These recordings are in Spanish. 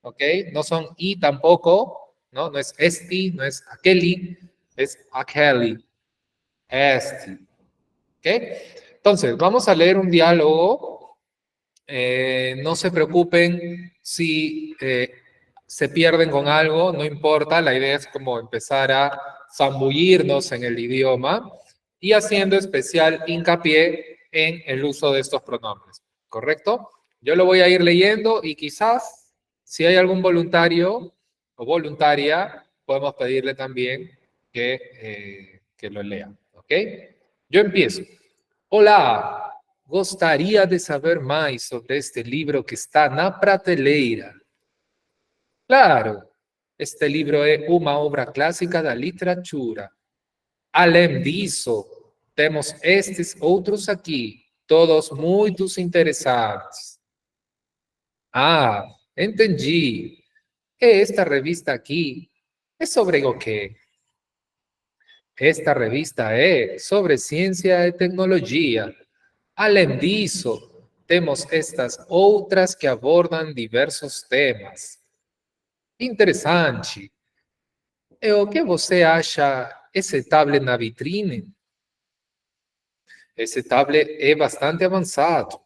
¿ok? No son I tampoco, ¿no? No es esti, no es aqueli, es aqueli, esti, ¿ok? Entonces, vamos a leer un diálogo. No se preocupen si se pierden con algo, no importa, la idea es como empezar a zambullirnos en el idioma y haciendo especial hincapié en el uso de estos pronombres, ¿correcto? Yo lo voy a ir leyendo y quizás si hay algún voluntario o voluntaria, podemos pedirle también que lo lea, ¿ok? Yo empiezo. Olá, gostaria de saber mais sobre este livro que está na prateleira. Claro, este livro é uma obra clássica da literatura. Além disso, temos estes outros aqui, todos muito interessantes. Ah, entendi. E esta revista aqui é sobre o quê? Esta revista é sobre ciência e tecnologia. Além disso, temos estas outras que abordam diversos temas. Interessante. E o que você acha esse tablet na vitrine? Esse tablet é bastante avançado.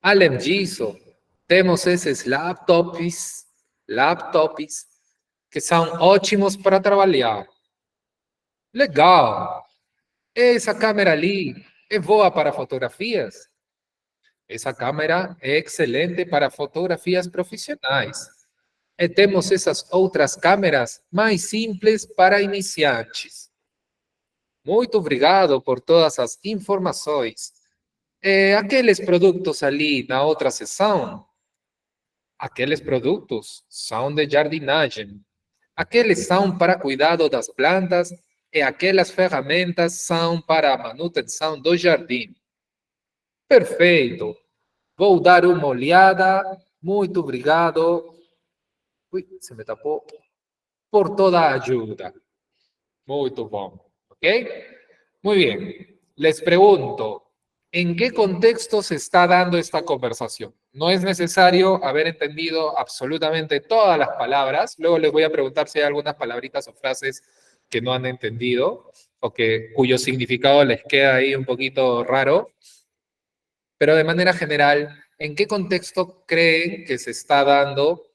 Além disso, temos esses laptops que são ótimos para trabalhar. Legal. Essa câmera ali é boa para fotografias? Essa câmera é excelente para fotografias profissionais. E temos essas outras câmeras mais simples para iniciantes. Muito obrigado por todas as informações. E aqueles produtos ali na outra seção, aqueles produtos são de jardinagem. Aqueles são para cuidado das plantas e aquelas ferramentas são para a manutenção do jardim. Perfeito. Vou dar uma olhada. Muito obrigado. Uy, se me tapó. Por toda ayuda. Muy bom. ¿Ok? Muy bien. Les pregunto, ¿en qué contexto se está dando esta conversación? No es necesario haber entendido absolutamente todas las palabras. Luego les voy a preguntar si hay algunas palabritas o frases que no han entendido o cuyo significado les queda ahí un poquito raro. Pero de manera general, ¿en qué contexto creen que se está dando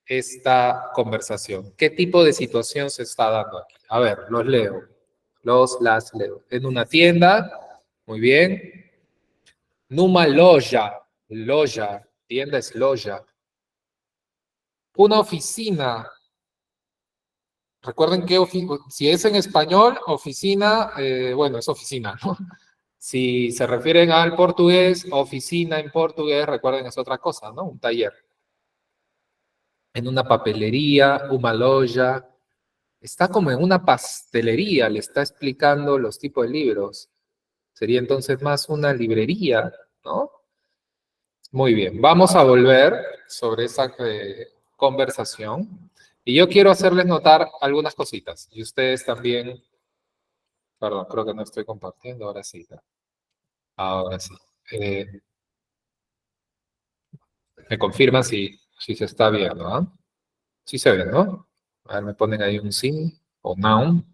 esta conversación? ¿Qué tipo de situación se está dando aquí? A ver, las leo. En una tienda, muy bien. Numa loja, tienda es loja. Una oficina. Recuerden que si es en español, oficina, bueno, es oficina, ¿no? Si se refieren al portugués, oficina en portugués, recuerden es otra cosa, ¿no? Un taller. En una papelería, una loja. Está como en una pastelería, le está explicando los tipos de libros. Sería entonces más una librería, ¿no? Muy bien, vamos a volver sobre esa conversación. Y yo quiero hacerles notar algunas cositas. Y ustedes también, perdón, creo que no estoy compartiendo, ahora sí. Ahora sí. Me confirman si se está viendo, ¿ah? Sí se ve, ¿no? A ver, me ponen ahí un sí o no.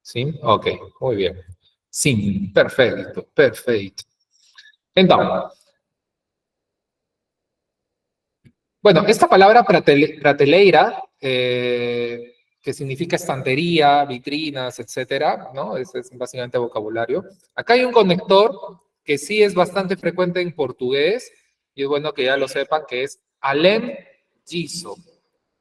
¿Sí? Ok, muy bien. Sí, perfecto, perfecto. Entonces, bueno, esta palabra prateleira, que significa estantería, vitrinas, etcétera, ¿no? Ese es básicamente vocabulario. Acá hay un conector que sí es bastante frecuente en portugués, y es bueno que ya lo sepan, que es além disso,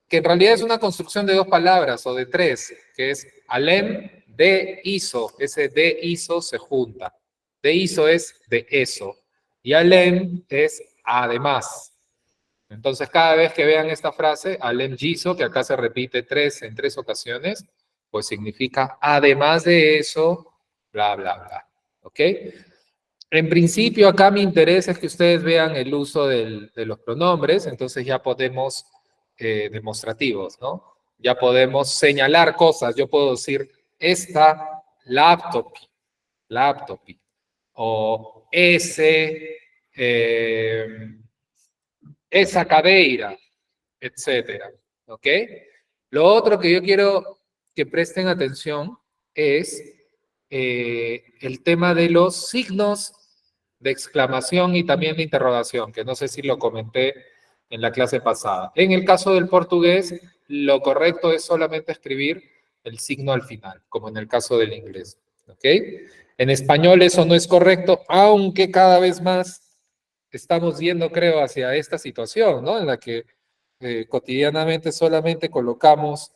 que en realidad es una construcción de dos palabras o de tres, que es além de iso. Ese de iso se junta. De iso es de eso. Y além es además. Entonces, cada vez que vean esta frase, além disso, que acá se repite en tres ocasiones, pues significa además de eso, bla, bla, bla. ¿Ok? En principio, acá mi interés es que ustedes vean el uso de los pronombres, entonces ya podemos, demostrativos, ¿no? Ya podemos señalar cosas. Yo puedo decir, esta laptop, o ese esa cadeira, etcétera. ¿Ok? Lo otro que yo quiero que presten atención es el tema de los signos de exclamación y también de interrogación, que no sé si lo comenté en la clase pasada. En el caso del portugués, lo correcto es solamente escribir el signo al final, como en el caso del inglés. ¿Ok? En español eso no es correcto, aunque cada vez más estamos yendo, creo, hacia esta situación, ¿no? En la que cotidianamente solamente colocamos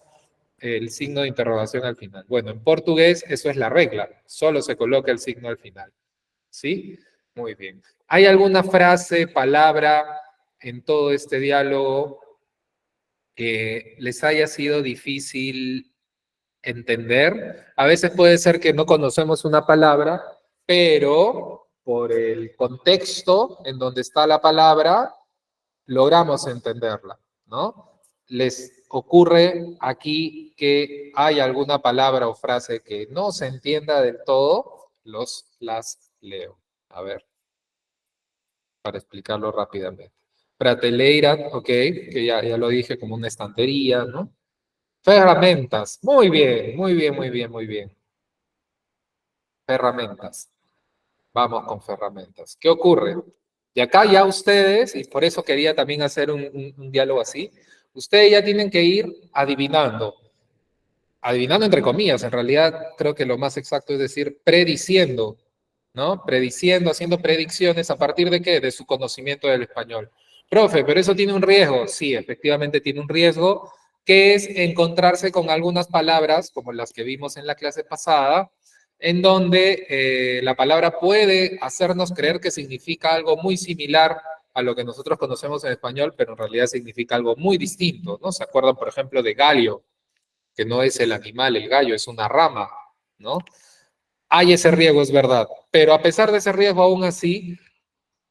el signo de interrogación al final. Bueno, en portugués eso es la regla, solo se coloca el signo al final. ¿Sí? Muy bien. ¿Hay alguna frase, palabra en todo este diálogo que les haya sido difícil entender? A veces puede ser que no conocemos una palabra, pero por el contexto en donde está la palabra, logramos entenderla, ¿no? ¿Les ocurre aquí que hay alguna palabra o frase que no se entienda del todo? Las leo. A ver, para explicarlo rápidamente. Prateleira, ok, que ya lo dije como una estantería, ¿no? Ferramentas, muy bien, muy bien, muy bien, muy bien. Ferramentas. Vamos con ferramentas. ¿Qué ocurre? Y acá ya ustedes, y por eso quería también hacer un diálogo así, ustedes ya tienen que ir adivinando, adivinando entre comillas, en realidad creo que lo más exacto es decir prediciendo, ¿no? Prediciendo, haciendo predicciones a partir de qué? De su conocimiento del español. Profe, pero eso tiene un riesgo. Sí, efectivamente tiene un riesgo, que es encontrarse con algunas palabras, como las que vimos en la clase pasada, en donde la palabra puede hacernos creer que significa algo muy similar a lo que nosotros conocemos en español, pero en realidad significa algo muy distinto, ¿no? ¿Se acuerdan, por ejemplo, de gallo? Que no es el animal, el gallo, es una rama, ¿no? Hay ese riesgo, es verdad, pero a pesar de ese riesgo, aún así,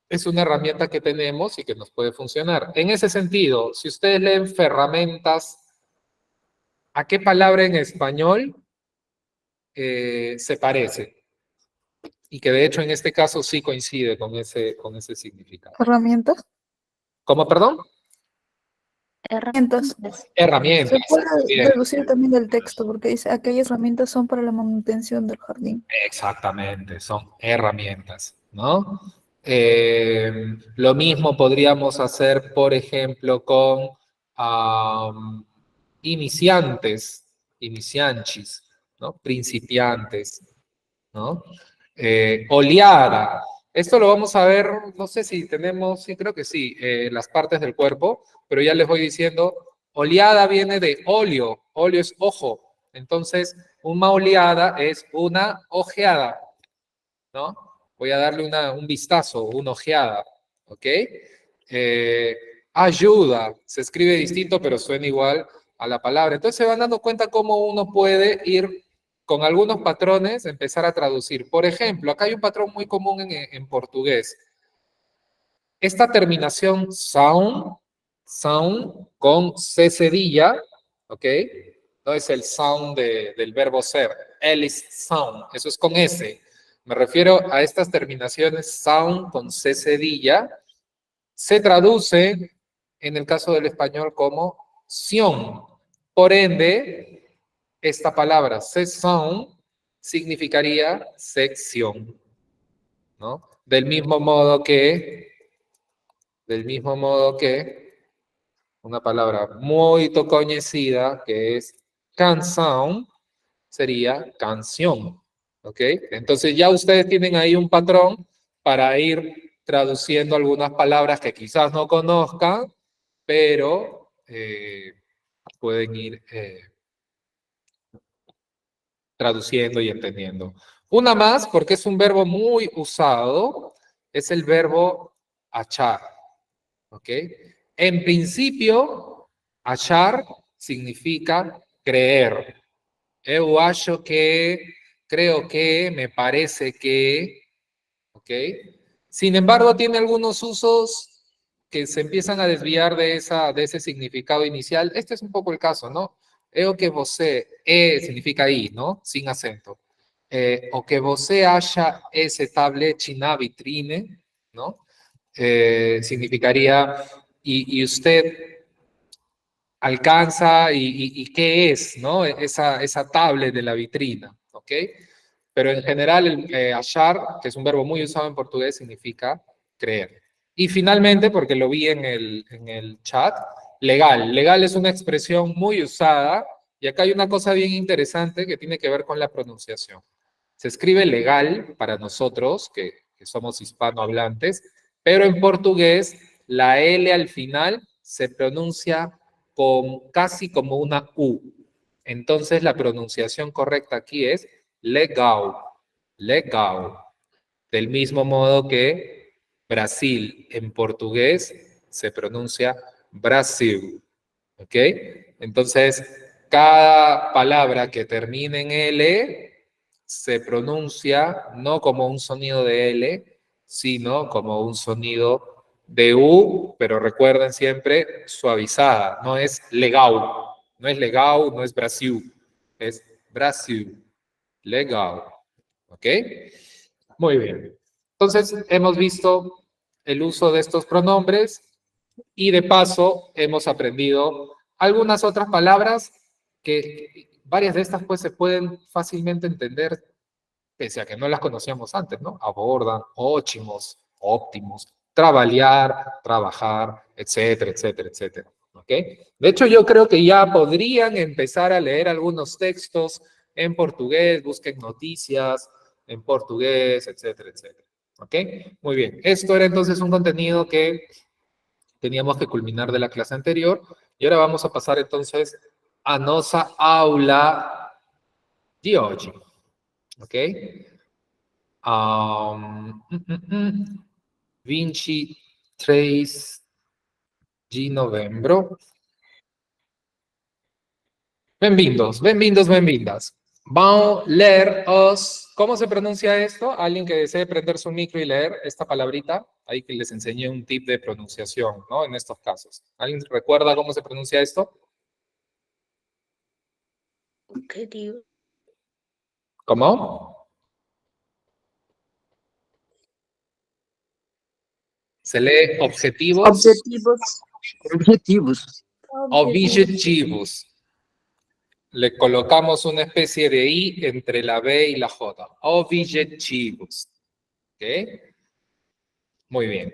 es una herramienta que tenemos y que nos puede funcionar. En ese sentido, si ustedes leen ferramentas, ¿a qué palabra en español se parece? Y que de hecho en este caso sí coincide con ese significado. Herramientas. ¿Cómo, perdón? Herramientas. Herramientas. Se puede Bien. deducir también del texto, porque dice, aquellas herramientas son para la manutención del jardín. Exactamente, son herramientas, ¿no? Lo mismo podríamos hacer, por ejemplo, con iniciantes, inicianchis, ¿no? Principiantes, ¿no? Oleada. Esto lo vamos a ver, no sé si tenemos, sí, creo que sí, las partes del cuerpo, pero ya les voy diciendo, oleada viene de óleo, óleo es ojo, entonces una oleada es una ojeada, ¿no? Voy a darle un vistazo, una ojeada, ¿ok? Eh, ayuda, se escribe distinto, pero suena igual a la palabra. Entonces se van dando cuenta cómo uno puede ir con algunos patrones, empezar a traducir. Por ejemplo, acá hay un patrón muy común en portugués. Esta terminación sound, sound con C cedilla, ¿ok? No es el sound del verbo ser. El is sound, eso es con S. Me refiero a estas terminaciones sound con C cedilla. Se traduce en el caso del español como sion. Por ende, esta palabra session significaría sección, ¿no? Del mismo modo que una palabra muy conocida que es canción sería canción, ¿ok? Entonces ya ustedes tienen ahí un patrón para ir traduciendo algunas palabras que quizás no conozcan, pero pueden ir traduciendo y entendiendo. Una más, porque es un verbo muy usado, es el verbo achar, ¿ok? En principio, achar significa creer. Eu acho que, creo que, me parece que, ¿ok? Sin embargo, tiene algunos usos que se empiezan a desviar de ese significado inicial. Este es un poco el caso, ¿no? Eu que você, significa ahí, ¿no? Sin acento. O que você acha ese tablete na vitrine, ¿no? Significaría y usted alcanza y qué es, ¿no? Esa tablet de la vitrina, ¿ok? Pero en general, achar, que es un verbo muy usado en portugués, significa creer. Y finalmente, porque lo vi en el chat, legal. Legal es una expresión muy usada y acá hay una cosa bien interesante que tiene que ver con la pronunciación. Se escribe legal para nosotros, que somos hispanohablantes, pero en portugués la L al final se pronuncia casi como una U. Entonces la pronunciación correcta aquí es legal, legal. Del mismo modo que Brasil en portugués se pronuncia Brasil. ¿Ok? Entonces, cada palabra que termine en L se pronuncia no como un sonido de L, sino como un sonido de U, pero recuerden siempre suavizada, no es legal, no es Brasil, es Brasil, legal. ¿Ok? Muy bien. Entonces, hemos visto el uso de estos pronombres y de paso hemos aprendido algunas otras palabras que varias de estas pues se pueden fácilmente entender pese a que no las conocíamos antes, ¿no? Abordan, óchimos, óptimos, trabalhar, trabajar, etcétera, etcétera, etcétera. ¿Ok? De hecho, yo creo que ya podrían empezar a leer algunos textos en portugués, busquen noticias en portugués, etcétera, etcétera. ¿Ok? Muy bien. Esto era entonces un contenido que teníamos que culminar de la clase anterior y ahora vamos a pasar entonces a nossa aula de hoje. ¿Ok? 23 de novembro. Bem-vindos, bem-vindos, bem-vindas. Vão ler os... ¿Cómo se pronuncia esto? Alguien que desee prender su micro y leer esta palabrita. Ahí que les enseñé un tip de pronunciación, ¿no? En estos casos. ¿Alguien recuerda cómo se pronuncia esto? Objetivo. ¿Cómo? Se lee objetivos. Objetivos. Objetivos. Objetivos. Le colocamos una especie de I entre la B y la J. Objetivos. ¿Ok? Muy bien.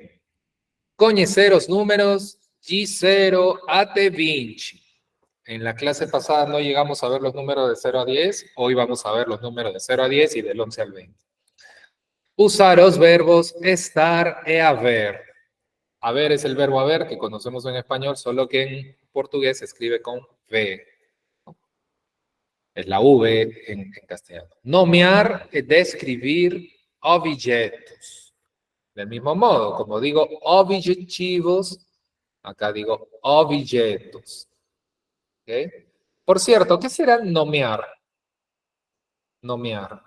Conhecer os números de 0 até 20. En la clase pasada no llegamos a ver los números de 0 a 10. Hoy vamos a ver los números de 0 a 10 y del 11 al 20. Usar os verbos estar e haver. Haber es el verbo haber que conocemos en español, solo que en portugués se escribe con V. Es la V en castellano. Nomear es describir objetos. Del mismo modo, como digo objetivos, acá digo objetos. ¿Ok? Por cierto, ¿qué será nomear? Nomear.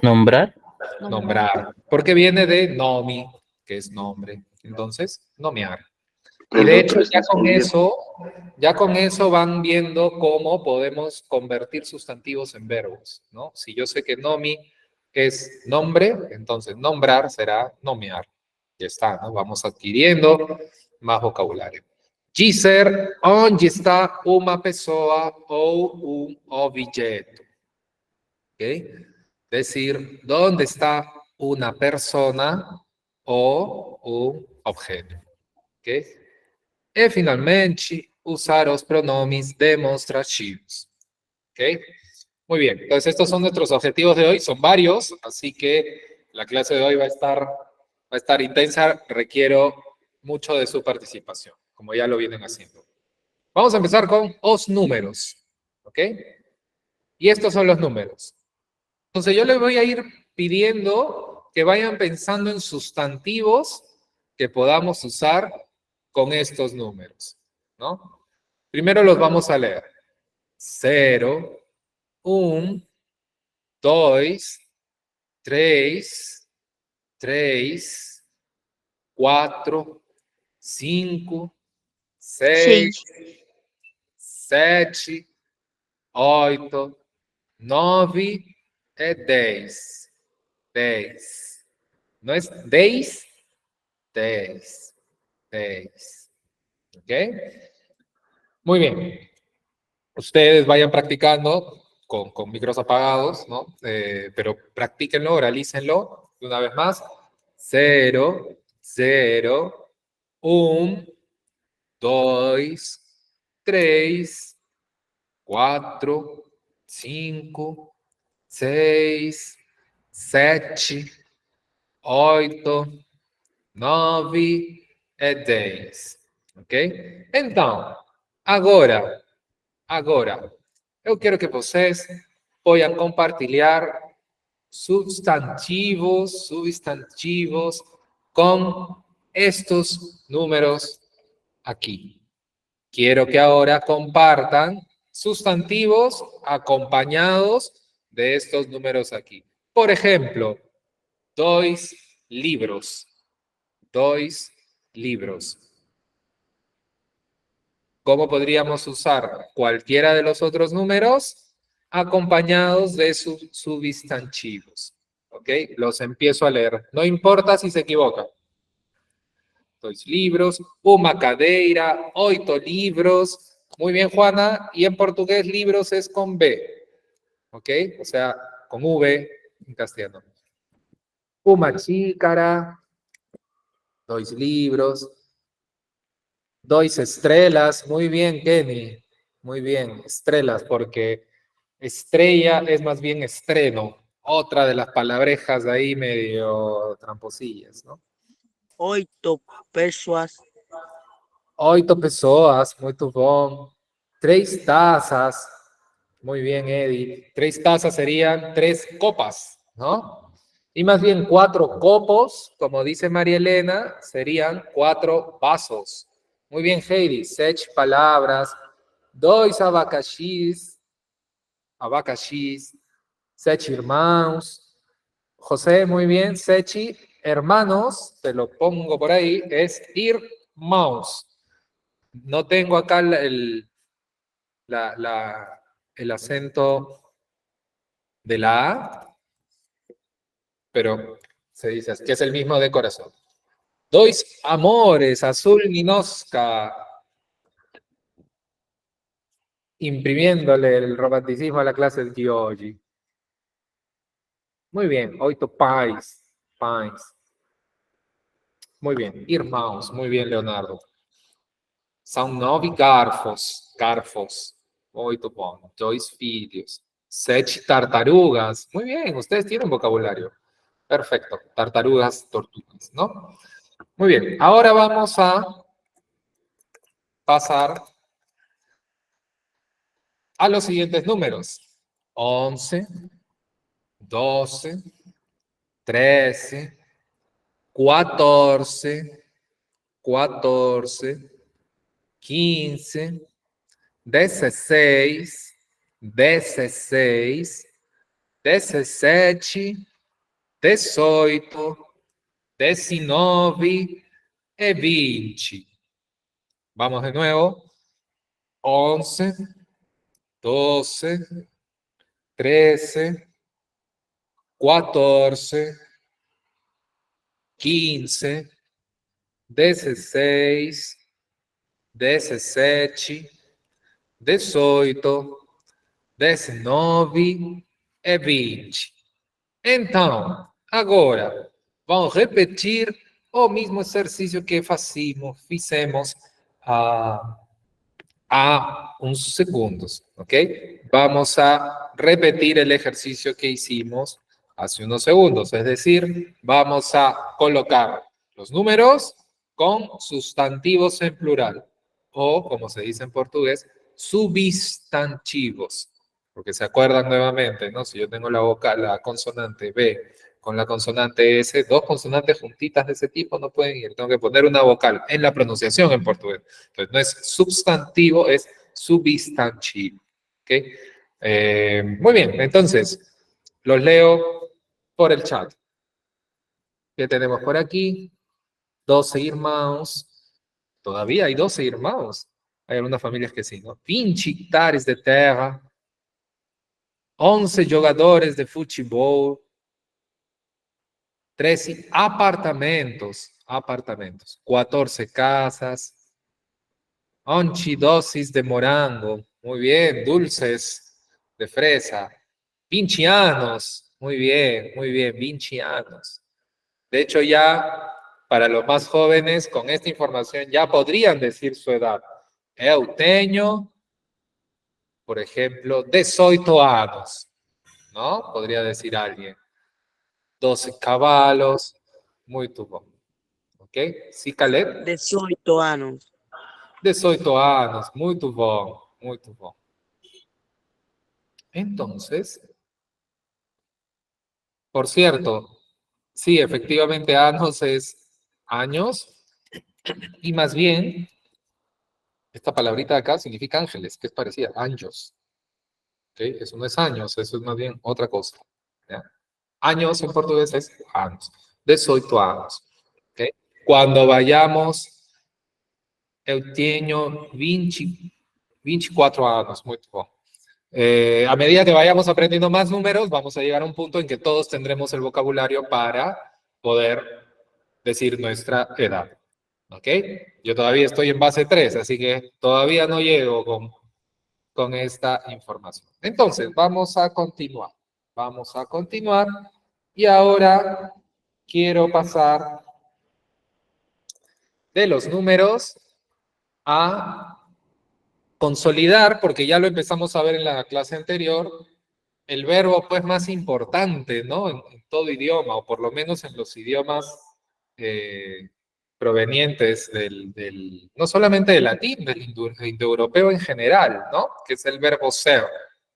Nombrar. Nombrar. Porque viene de nomi, que es nombre. Entonces, nomear. Y de hecho, ya con eso van viendo cómo podemos convertir sustantivos en verbos, ¿no? Si yo sé que nomi es nombre, entonces nombrar será nomear. Ya está, ¿no? Vamos adquiriendo más vocabulario. Dizer onde está uma pessoa ou objeto. ¿Ok? Decir dónde está una persona o un objeto. ¿Ok? E, finalmente, usar os pronomes demonstrativos. ¿Ok? Muy bien, entonces estos son nuestros objetivos de hoy, son varios, así que la clase de hoy va a estar intensa, requiero mucho de su participación, como ya lo vienen haciendo. Vamos a empezar con os números, ¿ok? Y estos son los números. Entonces yo les voy a ir pidiendo que vayan pensando en sustantivos que podamos usar con estos números, ¿no? Primero los vamos a leer. 0, 1, 2, 3, 3, 4, 5, 6, 7, 8, 9 e 10. 10. Não é 10? 10. 10. ¿Ok? Muy bien. Ustedes vayan practicando con micros apagados, ¿no? Pero practíquenlo, oralícenlo. Una vez más. 0, 0, 1, 2, 3, 4, 5, 6, 7, 8, 9 e 10. Ok? Então, agora, eu quero que vocês possam compartilhar substantivos con estos números aquí. Quiero que ahora compartan sustantivos acompañados de estos números aquí. Por ejemplo, dois libros. Dois libros. ¿Cómo podríamos usar cualquiera de los otros números acompañados de sus substantivos? ¿Ok? Los empiezo a leer. No importa si se equivocan. Dois libros, uma cadeira, 8 libros. Muy bien, Juana. Y en portugués libros es con B. ¿Ok? O sea, con V en castellano. Uma xícara, dois libros, dois estrelas. Muy bien, Kenny. Muy bien, estrellas, porque estrella es más bien estreno. Otra de las palabrejas ahí medio tramposillas, ¿no? 8 pessoas. 8 pessoas, muito bom. 3 tazas. Muy bien, Eddie. 3 tazas serían 3 copas, ¿no? Y más bien 4 copos, como dice María Elena, serían 4 vasos. Muy bien, Heidi. 6 palabras. 2 abacaxis. 7 irmãos. José, muy bien. 7 hermanos, te lo pongo por ahí, es irmãos. No tengo acá el acento de la A, pero se dice que es el mismo de corazón. Dois amores, azul Ninosca, imprimiéndole el romanticismo a la clase de hoy. Muy bien, 8 pais. Muy bien, irmãos, muy bien, Leonardo. São 9 garfos. 8 bom. 2 filhos. 7 tartarugas. Muy bien, ustedes tienen vocabulario. Perfecto, tartarugas, tortugas, ¿no? Muy bien, ahora vamos a pasar a los siguientes números. 11, 12, 13, 14, 15, 16, 17, 18, 19 y 20. Vamos de nuevo. 11, 12, 13, 14, 15, 16, 17, 18, 19 e 20. Então, agora, vamos repetir o mesmo exercício que fizemos há uns segundos, ¿ok? Vamos a repetir el ejercicio que hicimos hace unos segundos, es decir, vamos a colocar los números con sustantivos en plural, o como se dice en portugués, substantivos, porque se acuerdan nuevamente, ¿no? Si yo tengo la vocal, la consonante B con la consonante S, 2 consonantes juntitas de ese tipo no pueden ir, tengo que poner una vocal en la pronunciación en portugués. Entonces no es substantivo, es substantivo. ¿Okay? Muy bien, entonces los leo por el chat. ¿Qué tenemos por aquí? 12 irmãos. Todavía hay 12 irmãos. Hay algunas familias que sí, ¿no? 20 hectares de terra. 11 jogadores de futebol. 13 apartamentos. 14 casas. Onchi dosis de morango. Muy bien. Dulces de fresa. Vincianos. Muy bien, muy bien. Vincianos. De hecho, ya para los más jóvenes, con esta información ya podrían decir su edad. Eu por ejemplo, 18 años, ¿no? Podría decir alguien. 12 caballos. Muy tubo. ¿Ok? Sí, Caleb. 18 anos. 18 años. Muy tubo. Muy tubo. Entonces, por cierto, sí, efectivamente, años es años. Y más bien, esta palabrita de acá significa ángeles, que es parecida, anjos. ¿Ok? Eso no es años, eso es más bien otra cosa. ¿Ya? Años en portugués es años. 18 años. ¿Ok? Cuando vayamos, eu tenho 24 años, muy bom. A medida que vayamos aprendiendo más números, vamos a llegar a un punto en que todos tendremos el vocabulario para poder decir nuestra edad. ¿Ok? Yo todavía estoy en base 3, así que todavía no llego con esta información. Entonces, vamos a continuar. Vamos a continuar. Y ahora quiero pasar de los números a consolidar, porque ya lo empezamos a ver en la clase anterior, el verbo pues más importante, ¿no? En todo idioma, o por lo menos en los idiomas provenientes no solamente del latín, del indoeuropeo en general, ¿no? Que es el verbo ser,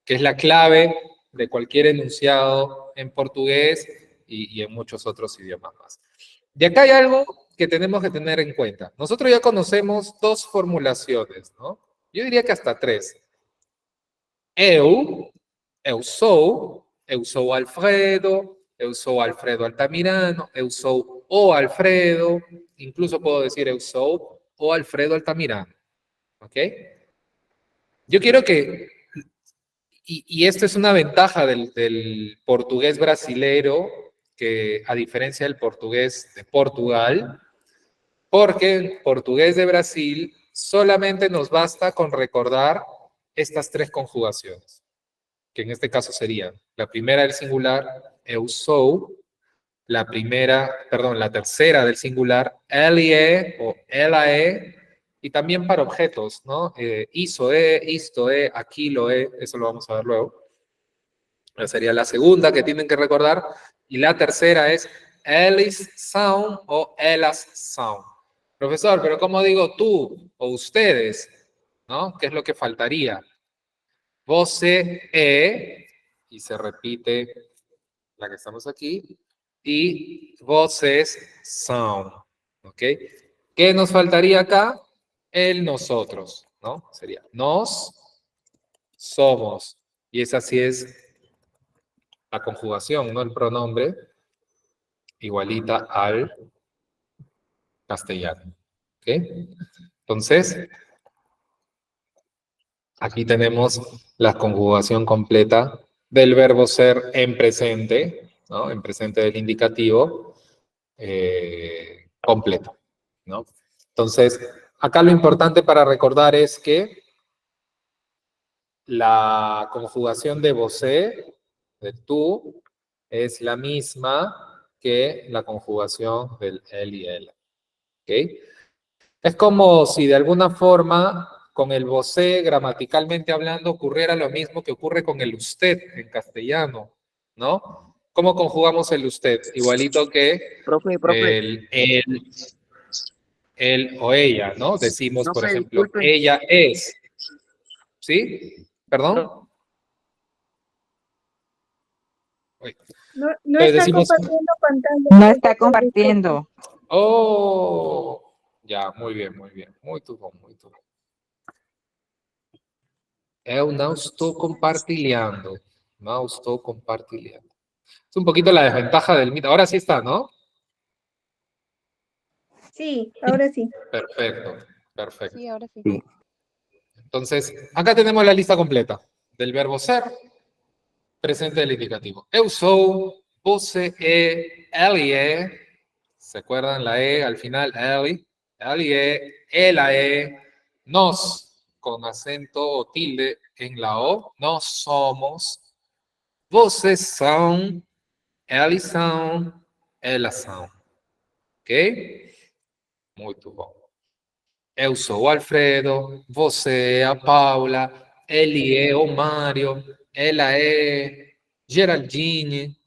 que es la clave de cualquier enunciado en portugués y en muchos otros idiomas más. Y acá hay algo que tenemos que tener en cuenta. Nosotros ya conocemos dos formulaciones, ¿no? Yo diría que hasta tres. Eu sou Alfredo, eu sou Alfredo Altamirano, eu sou o Alfredo, incluso puedo decir eu sou o Alfredo Altamirano. ¿Ok? Yo quiero que, y esto es una ventaja del portugués brasilero, que a diferencia del portugués de Portugal, porque en portugués de Brasil solamente nos basta con recordar estas tres conjugaciones, que en este caso serían la primera del singular, eu sou, la tercera del singular, ele o ela y también para objetos, ¿no? Iso isto aquilo eso lo vamos a ver luego. Esa sería la segunda que tienen que recordar, y la tercera es eles são o elas são. Profesor, pero ¿cómo digo tú o ustedes? ¿No? ¿Qué es lo que faltaría? Você y se repite la que estamos aquí, y vocês são, ¿ok? ¿Qué nos faltaría acá? El nosotros, ¿no? Sería nos somos, y esa sí es la conjugación, ¿no? El pronombre, igualita al castellano, ¿ok? Entonces, aquí tenemos la conjugación completa del verbo ser en presente, ¿no? En presente del indicativo, completo, ¿no? Entonces, acá lo importante para recordar es que la conjugación de você, de tú, es la misma que la conjugación del él y ella. ¿Ok? Es como si de alguna forma con el você, gramaticalmente hablando, ocurriera lo mismo que ocurre con el usted en castellano, ¿no? ¿Cómo conjugamos el usted? Igualito que Profe, él o ella, ¿no? Decimos, por profe, ejemplo, disculpe. ella es. ¿Sí? ¿Perdón? Uy. No Entonces está decimos, compartiendo pantalla. No está compartiendo. oh, ya, muy bien, muy bien. Muito bom, muito bom. Eu não estou compartilhando. No estou compartilhando. Es un poquito la desventaja del Meet. Ahora sí está, ¿no? Sí, ahora sí. Perfecto, perfecto. Sí, ahora sí. Sí. Entonces, acá tenemos la lista completa del verbo ser, presente del indicativo. Eu sou, você ele ¿se acuerdan? La E al final, ele é, ela é, Nos, con acento o tilde en la O, no somos. Vocês são, eles são, elas são. Ok? Muito bom. Eu sou o Alfredo, você é a Paula, ele é o Mário, ela é Geraldine,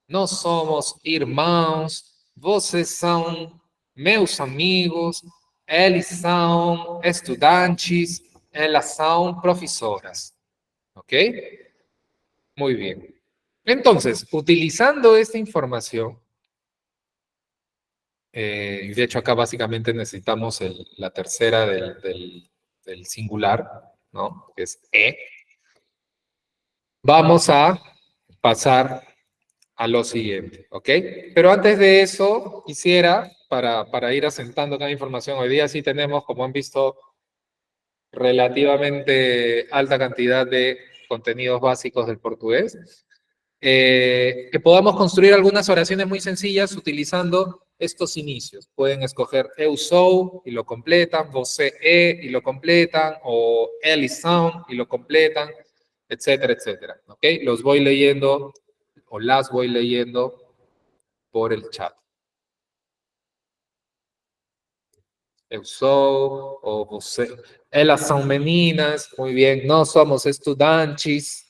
nós somos irmãos, vocês são meus amigos, eles são estudantes, elas são profesoras. ¿Ok? Muy bien. Entonces, utilizando esta información, de hecho acá básicamente necesitamos la tercera del singular, ¿no? Que es E. Vamos a pasar a lo siguiente, ¿ok? Pero antes de eso, quisiera, para ir asentando cada información, hoy día sí tenemos, como han visto, relativamente alta cantidad de contenidos básicos del portugués. Que podamos construir algunas oraciones muy sencillas utilizando estos inicios. Pueden escoger eu sou y lo completan, você é y lo completan, o eles são y lo completan, etcétera, etcétera. ¿Ok? Los voy leyendo o las voy leyendo por el chat. Eu sou, ou você. Elas são meninas, muy bien. Nós somos estudantes.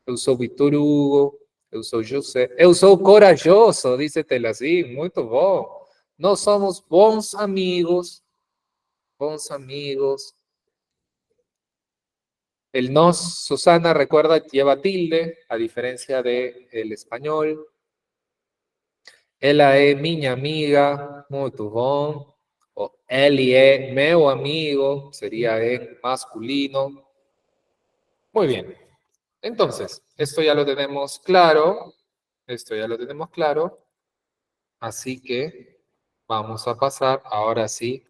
Eu sou Vitor Hugo. Eu sou José. Eu sou corajoso, dice Telazim. Muito bom. Nós somos bons amigos. Bons amigos. El nos, Susana, recuerda, lleva tilde, a diferencia del español. Ela é minha amiga. Muito bom. O ele é meu amigo. Sería en masculino. Muy bien. Entonces, esto ya lo tenemos claro. Esto ya lo tenemos claro. Así que vamos a pasar ahora sí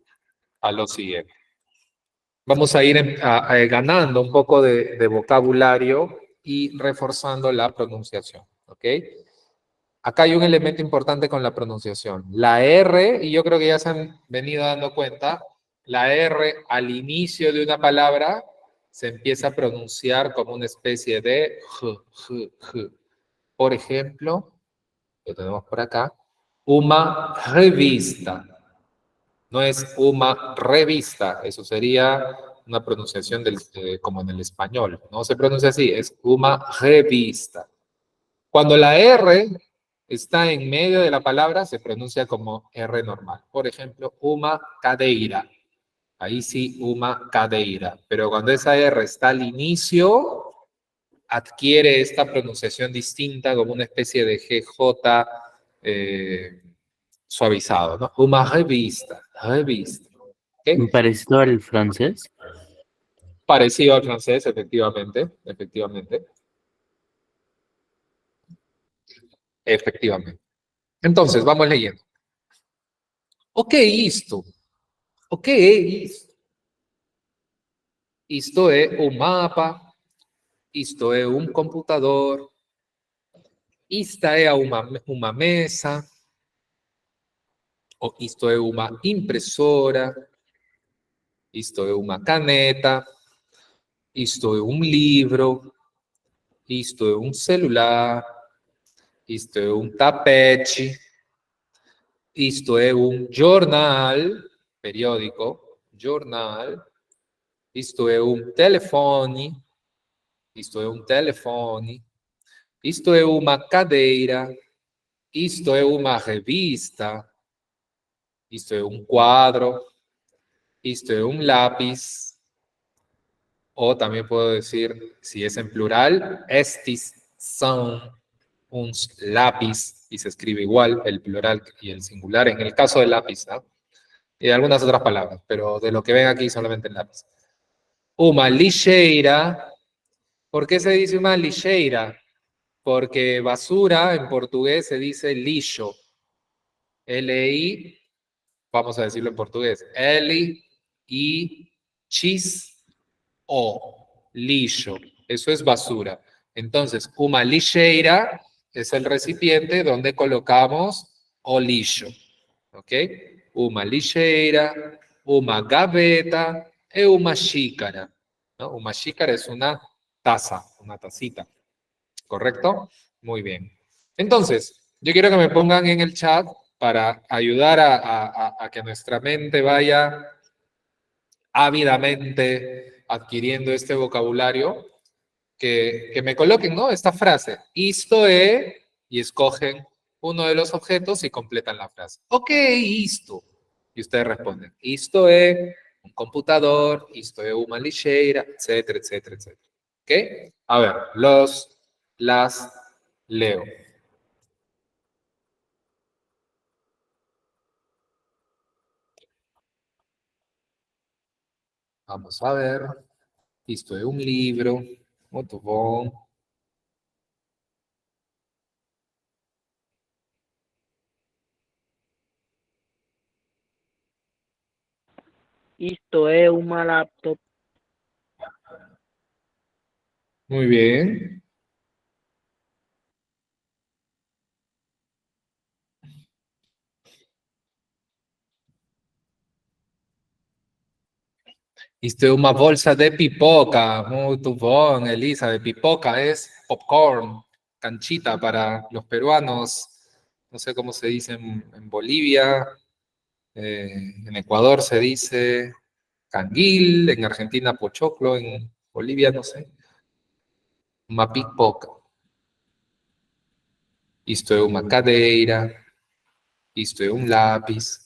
a lo siguiente. Vamos a ir ganando un poco de vocabulario y reforzando la pronunciación. ¿Ok? Acá hay un elemento importante con la pronunciación. La R, y yo creo que ya se han venido dando cuenta, la R al inicio de una palabra se empieza a pronunciar como una especie de J. Por ejemplo, lo tenemos por acá, uma revista. No es uma revista, eso sería una pronunciación como en el español. No se pronuncia así, es uma revista. Cuando la R está en medio de la palabra, se pronuncia como R normal. Por ejemplo, uma cadeira. Ahí sí, uma cadeira. Pero cuando esa R está al inicio, adquiere esta pronunciación distinta como una especie de GJ suavizado, ¿no? Uma revista. Revista. ¿Okay? Parecido al francés. Parecido al francés, efectivamente. Efectivamente. Efectivamente. Entonces, vamos leyendo. O que é isto? O que é isto? Isto é um mapa. Isto é um computador. Esta é uma mesa. Ou isto é uma impressora. Isto é uma caneta. Isto é um livro. Isto é um celular. Isto é um tapete. Isto é um jornal, periódico, jornal. Isto é um telefone. Isto é um telefone. Isto é uma cadeira. Isto é uma revista. Isto é um quadro. Isto é um lápis. O también puedo decir, si es en plural, estis son uns lápiz, y se escribe igual el plural y el singular, en el caso del lápiz, ¿no? Y algunas otras palabras, pero de lo que ven aquí solamente el lápiz. Uma lixeira. ¿Por qué se dice uma lixeira? Porque basura en portugués se dice lixo. L-I, vamos a decirlo en portugués, L-I-X-O, lixo. Eso es basura. Entonces, uma lixeira es el recipiente donde colocamos o lixo. ¿Ok? Uma lixeira, uma gaveta, é uma xícara, ¿no? Uma xícara es una taza, una tacita, ¿correcto? Muy bien. Entonces, yo quiero que me pongan en el chat para ayudar a que nuestra mente vaya ávidamente adquiriendo este vocabulario, que me coloquen, ¿no? Esta frase, isto é, y escogen uno de los objetos y completan la frase. Ok, isto. Y ustedes responden, isto é un computador, isto é uma lixeira, etcétera, etcétera, etcétera. ¿Ok? A ver, las leo. Vamos a ver. Isto é um livro. Muito bom. Isto é uma laptop. Muy bien. Isto é uma bolsa de pipoca. Muito bom, Elisa. De pipoca es popcorn, canchita para los peruanos. No sé cómo se dice en Bolivia. En Ecuador se dice canguil. En Argentina pochoclo. En Bolivia no sé. Uma pipoca. Isto é uma cadeira. Isto é um lápis.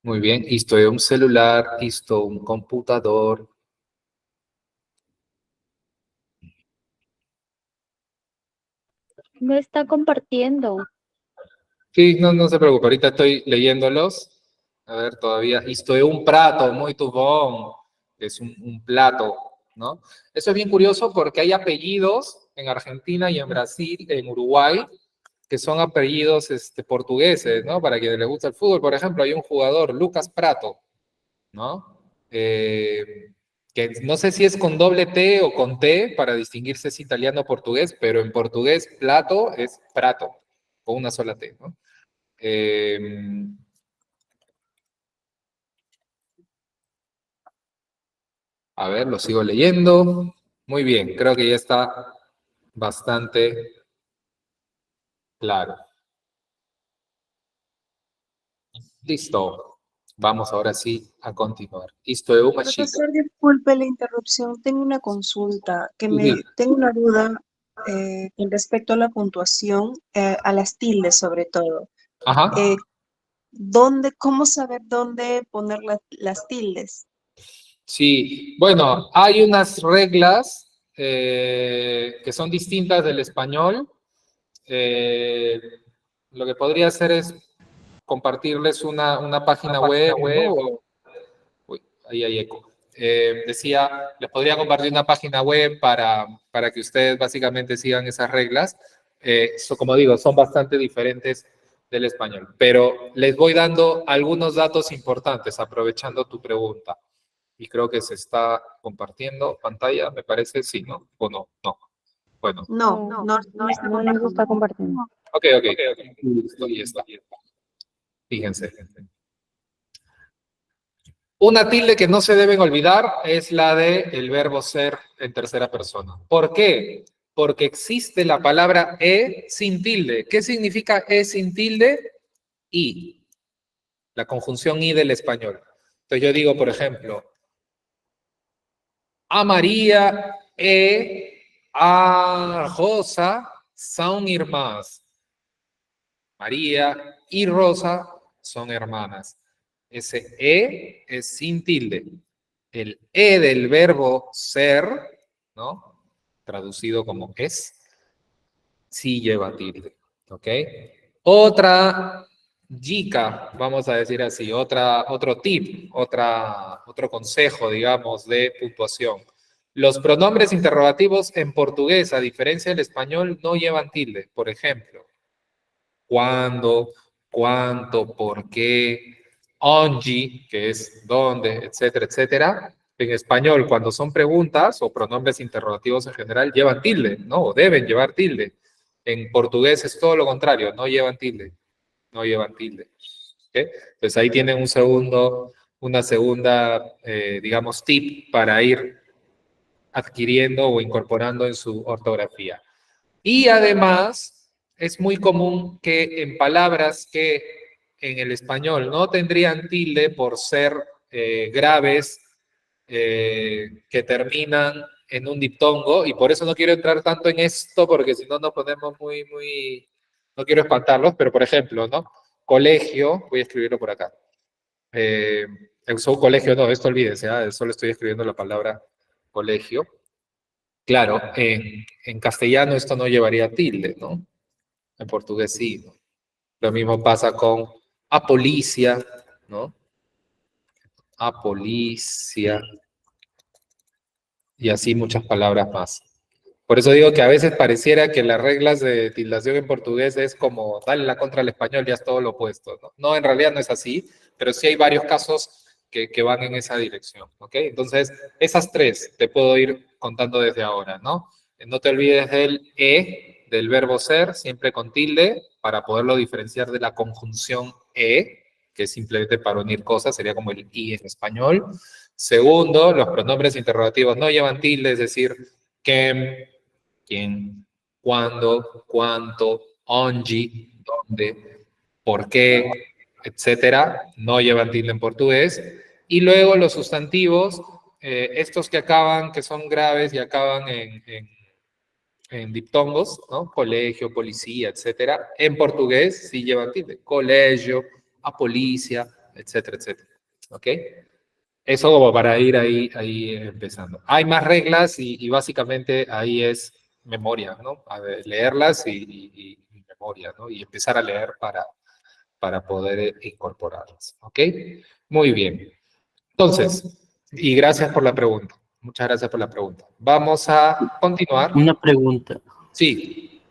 Muy bien. Isto é um celular. Isto é um computador. No está compartiendo. Sí, no se preocupe, ahorita estoy leyéndolos. A ver, todavía. Isto é un prato, muy bom. Es un plato, ¿no? Eso es bien curioso porque hay apellidos en Argentina y en Brasil, en Uruguay, que son apellidos portugueses, ¿no? Para quienes les gusta el fútbol, por ejemplo, hay un jugador, Lucas Prato, ¿no? Que no sé si es con doble T o con T para distinguirse si es italiano o portugués, pero en portugués plato es prato, con una sola T, ¿no? A ver, lo sigo leyendo. Muy bien, creo que ya está bastante claro. Listo. Vamos ahora sí a continuar. Isto é uma xícara. Profesor, disculpe la interrupción. Tengo una consulta, Sí. tengo una duda con respecto a la puntuación, a las tildes sobre todo. Ajá. ¿Cómo saber dónde poner las tildes? Sí, bueno, hay unas reglas que son distintas del español. Lo que podría hacer es compartirles una página web, ¿no? Uy, ahí hay eco. Decía, les podría compartir una página web para que ustedes básicamente sigan esas reglas. Como digo, son bastante diferentes del español, pero les voy dando algunos datos importantes aprovechando tu pregunta. Y creo que se está compartiendo pantalla, me parece, sí, ¿no? ¿O no? No. Bueno. No está No nos está compartiendo. Ok. Listo, y está. Fíjense. Una tilde que no se deben olvidar es la de el verbo ser en tercera persona. ¿Por qué? Porque existe la palabra e sin tilde. ¿Qué significa e sin tilde? I. La conjunción i del español. Entonces yo digo, por ejemplo, a María e a Rosa son irmãs. María y Rosa son hermanas. Ese E es sin tilde. El E del verbo ser, ¿no? Traducido como es, sí lleva tilde. ¿Ok? Otra dica, vamos a decir así, otro tip, otro consejo, digamos, de puntuación. Los pronombres interrogativos en portugués, a diferencia del español, no llevan tilde. Por ejemplo, cuándo, cuánto, por qué, onde, que es dónde, etcétera, etcétera. en español, cuando son preguntas o pronombres interrogativos en general, llevan tilde, ¿no? O deben llevar tilde. En portugués es todo lo contrario, no llevan tilde. No llevan tilde. ¿Ok? Entonces ahí tienen una segunda, digamos, tip para ir adquiriendo o incorporando en su ortografía. Y además, es muy común que en palabras que en el español no tendrían tilde por ser graves, que terminan en un diptongo, y por eso no quiero entrar tanto en esto, porque si no nos ponemos no quiero espantarlos, pero por ejemplo, ¿no? Colegio, voy a escribirlo por acá. Colegio, no, esto olvídense, solo estoy escribiendo la palabra colegio. Claro, en castellano esto no llevaría tilde, ¿no? En portugués sí, ¿no? Lo mismo pasa con apolicia, ¿no? Apolicia. Y así muchas palabras más. Por eso digo que a veces pareciera que las reglas de tildación en portugués es como darle la contra al español, ya es todo lo opuesto, ¿no? No, en realidad no es así, pero sí hay varios casos que van en esa dirección, ¿ok? Entonces, esas tres te puedo ir contando desde ahora, ¿no? No te olvides del del verbo ser, siempre con tilde, para poderlo diferenciar de la conjunción que es simplemente para unir cosas, sería como el i en español. Segundo, los pronombres interrogativos no llevan tilde, es decir, que, quién, cuándo, cuánto, onde, dónde, por qué, etcétera, no llevan tilde en portugués. Y luego los sustantivos, estos que acaban, que son graves y acaban en diptongos, ¿no? Colegio, policía, etcétera, en portugués sí llevan tilde. Colegio, a policía, etcétera, etcétera. ¿Ok? Eso como para ir ahí empezando. Hay más reglas y básicamente ahí es memoria, ¿no? A ver, leerlas y memoria, ¿no? Y empezar a leer para poder incorporarlas. ¿Ok? Muy bien. Entonces, y gracias por la pregunta. Muchas gracias por la pregunta. Vamos a continuar. Una pregunta. Sí,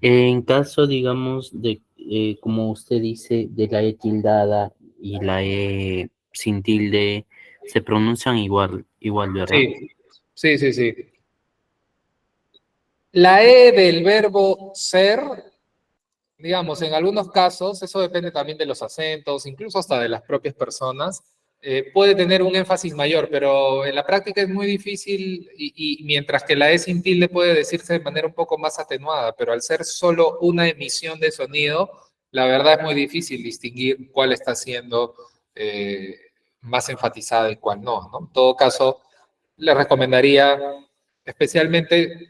En caso, digamos, de, como usted dice, de la E tildada y la E sin tilde, se pronuncian igual, ¿verdad? sí. La E del verbo ser, digamos, en algunos casos, eso depende también de los acentos, incluso hasta de las propias personas, puede tener un énfasis mayor, pero en la práctica es muy difícil y mientras que la E sin tilde puede decirse de manera un poco más atenuada, pero al ser solo una emisión de sonido, la verdad es muy difícil distinguir cuál está siendo más enfatizada y cuál no, ¿no? En todo caso, le recomendaría, especialmente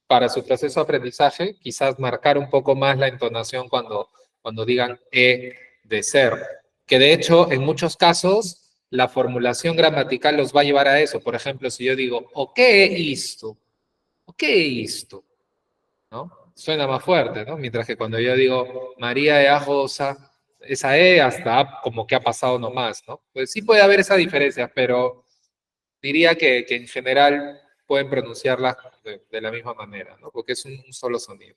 para su proceso de aprendizaje, quizás marcar un poco más la entonación cuando digan de ser, que de hecho en muchos casos la formulación gramatical los va a llevar a eso. Por ejemplo, si yo digo, o qué isto, ¿no? Suena más fuerte, ¿no? Mientras que cuando yo digo, María de Ajosa, esa hasta como que ha pasado nomás, ¿no? Pues sí puede haber esa diferencia, pero diría que en general pueden pronunciarlas de la misma manera, ¿no? Porque es un solo sonido.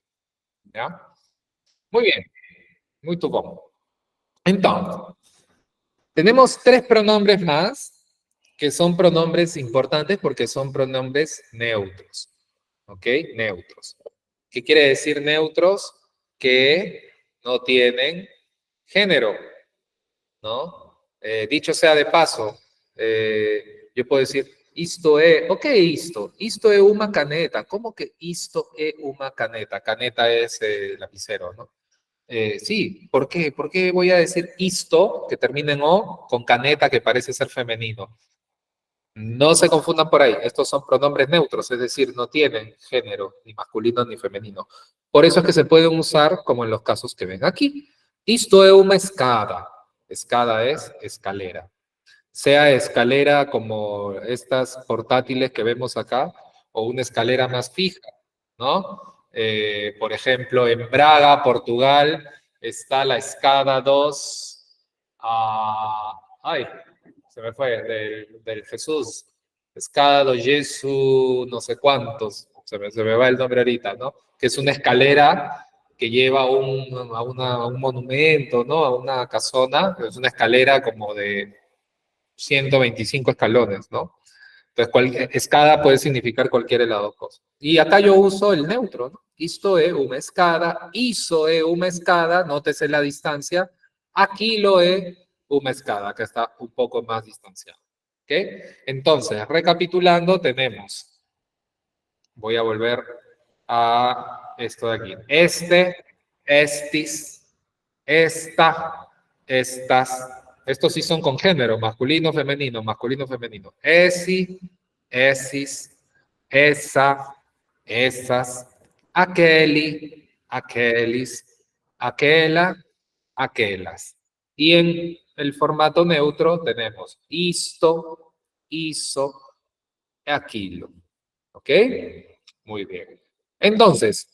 ¿Ya? Muy bien. Muy bom. Entonces, tenemos tres pronombres más que son pronombres importantes porque son pronombres neutros. ¿Ok? Neutros. ¿Qué quiere decir neutros? Que no tienen género, ¿no? Dicho sea de paso, yo puedo decir, isto é, o que é isto? Isto é uma caneta. ¿Cómo que isto é uma caneta? Caneta es lapicero, ¿no? Sí, ¿por qué? ¿Por qué voy a decir isto, que termina en O, con caneta, que parece ser femenino? No se confundan por ahí, estos son pronombres neutros, es decir, no tienen género, ni masculino ni femenino. Por eso es que se pueden usar como en los casos que ven aquí. Isto é uma escada. Escada es escalera. Sea escalera como estas portátiles que vemos acá, o una escalera más fija, ¿no? Por ejemplo, en Braga, Portugal, está la escada 2, ay, se me fue, del Jesús, escada do Jesús, no sé cuántos, se me va el nombre ahorita, ¿no? Que es una escalera que lleva a un monumento, ¿no? A una casona, es una escalera como de 125 escalones, ¿no? Entonces, escada puede significar cualquiera de las dos cosas. Y acá yo uso el neutro, ¿no? Isto es una escada, isso es una escada, nótese la distancia. Aquilo es una escada, que está un poco más distanciado. ¿Ok? Entonces, recapitulando, tenemos, voy a volver a esto de aquí. Estis, esta, estas. Estos sí son con género, masculino, femenino, masculino, femenino. Esi, esis, esa, esas, aqueli, aquelis, aquela, aquelas. Y en el formato neutro tenemos isto, iso, aquilo. ¿Ok? Muy bien. Entonces,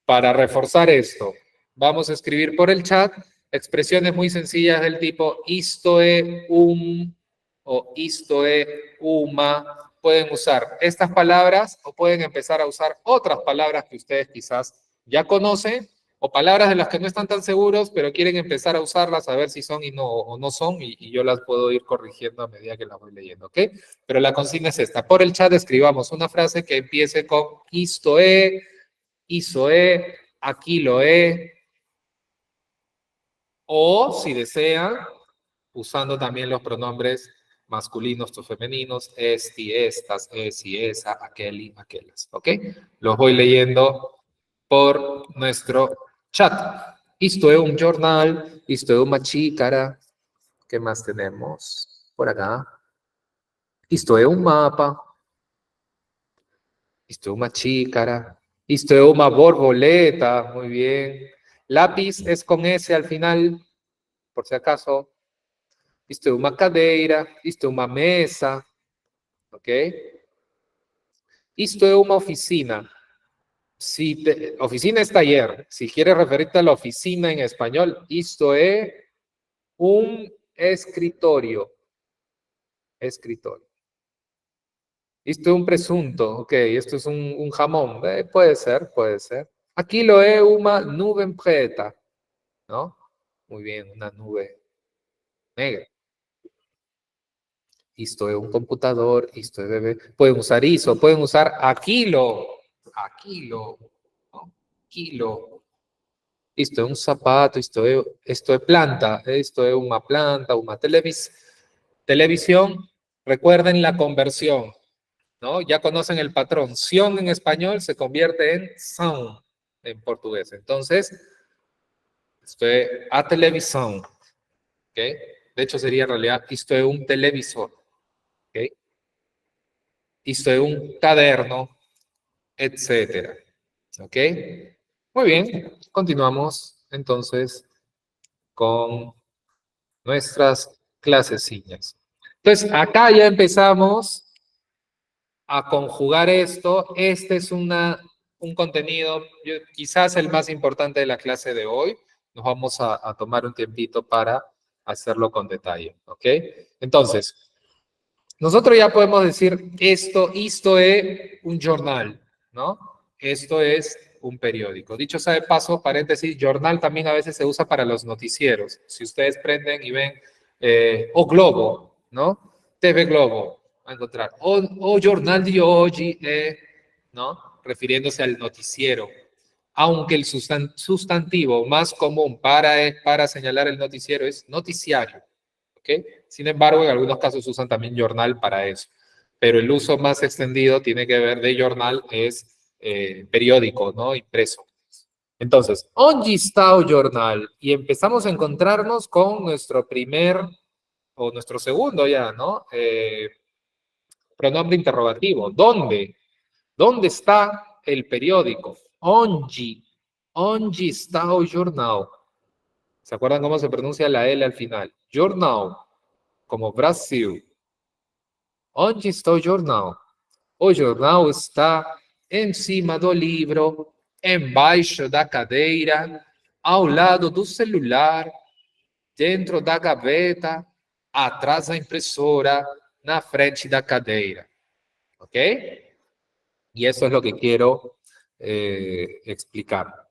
para reforzar esto, vamos a escribir por el chat expresiones muy sencillas del tipo isto es o isto es uma. Pueden usar estas palabras o pueden empezar a usar otras palabras que ustedes quizás ya conocen o palabras de las que no están tan seguros, pero quieren empezar a usarlas a ver si son o no son y yo las puedo ir corrigiendo a medida que las voy leyendo, ¿ok? Pero la consigna es esta. Por el chat escribamos una frase que empiece con isto es, iso es, aquilo es, o si desean, usando también los pronombres masculinos o femeninos, esti, estas, esi, esa, aqueli, aquelas, ¿ok? Los voy leyendo por nuestro chat. Isto es un jornal, isto es una chícara. ¿Qué más tenemos por acá? Isto es un mapa. Isto es una chícara. Isto es una borboleta. Muy bien. Lápiz es con S al final, por si acaso. Isto é uma cadeira, isto é uma mesa, ok? Isto é uma oficina. Oficina es taller. Si quieres referirte a la oficina en español, isto es un escritorio. Escritorio. Isto es un presunto, ok, esto es un jamón. Puede ser, puede ser. Aquí lo es una nube preta, ¿no? Muy bien, una nube negra. Isto es un computador, isto es bebé. Pueden usar ISO, pueden usar aquilo, aquilo, ¿no? Kilo. Isto es un zapato, esto es planta, esto es una planta, una televisión. Recuerden la conversión, ¿no? Ya conocen el patrón. Sion en español se convierte en sound en portugués. Entonces, esto es a televisión, ¿ok? De hecho, sería en realidad, esto es un televisor. ¿Okay? Esto es un caderno, etcétera. ¿Ok? Muy bien, continuamos entonces con nuestras clasecillas. Entonces, acá ya empezamos a conjugar esto. Este es un contenido, quizás el más importante de la clase de hoy. Nos vamos a tomar un tiempito para hacerlo con detalle. ¿Ok? Entonces, nosotros ya podemos decir esto es un jornal, ¿no? Esto es un periódico. Dicho sea de paso, paréntesis, jornal también a veces se usa para los noticieros. Si ustedes prenden y ven, o Globo, ¿no? TV Globo, va a encontrar. O jornal de hoy, ¿no? Refiriéndose al noticiero. Aunque el sustantivo más común para señalar el noticiero es noticiario. ¿Okay? Sin embargo, en algunos casos usan también jornal para eso. Pero el uso más extendido tiene que ver de jornal es periódico, ¿no? Impreso. Entonces, onde está o jornal? Y empezamos a encontrarnos con nuestro primer, o nuestro segundo ya, ¿no? Pronombre interrogativo. ¿Dónde? ¿Dónde está el periódico? Onde. Onde está o jornal? ¿Se acuerdan cómo se pronuncia la L al final? Jornal, como Brasil. Onde está o jornal? O jornal está em cima do livro, embaixo da cadeira, ao lado do celular, dentro da gaveta, atrás da impressora, na frente da cadeira. ¿Ok? Y eso es lo que quiero explicar.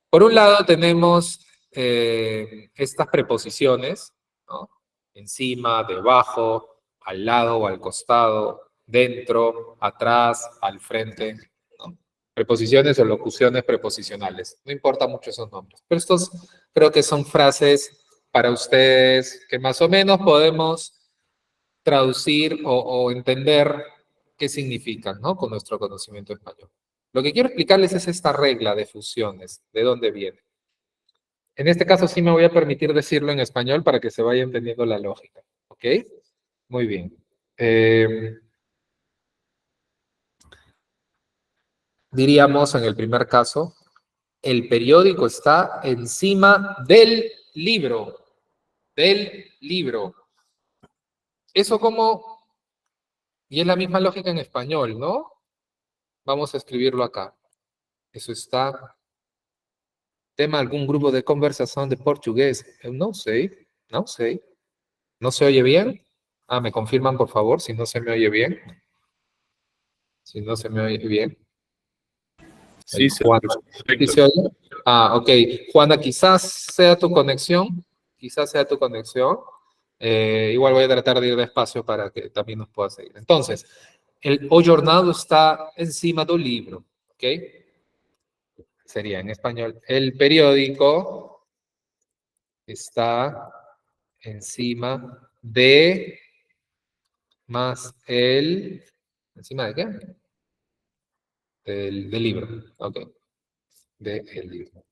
Por un lado tenemos estas preposiciones, ¿no? Encima, debajo, al lado o al costado, dentro, atrás, al frente, ¿no? Preposiciones o locuciones preposicionales. No importa mucho esos nombres. Pero estos creo que son frases para ustedes que más o menos podemos traducir o entender qué significan, ¿no? Con nuestro conocimiento español. Lo que quiero explicarles es esta regla de fusiones, de dónde viene. En este caso sí me voy a permitir decirlo en español para que se vaya entendiendo la lógica, ¿ok? Muy bien. Diríamos en el primer caso, el periódico está encima del libro. Del libro. Eso como, y es la misma lógica en español, ¿no? Vamos a escribirlo acá. Eso está, tema algún grupo de conversación de portugués. No sé, no sé. ¿No se oye bien? Ah, me confirman por favor si no se me oye bien. Si no se me oye bien. Sí, se Juan, perfecto. ¿sí se oye? Ah, ok. Juana, quizás sea tu conexión. Quizás sea tu conexión. Igual voy a tratar de ir despacio para que también nos pueda seguir. Entonces, o jornal está encima del libro. ¿Ok? Sería en español. El periódico está encima de más el... ¿Encima de qué? Del libro. Ok. Del libro.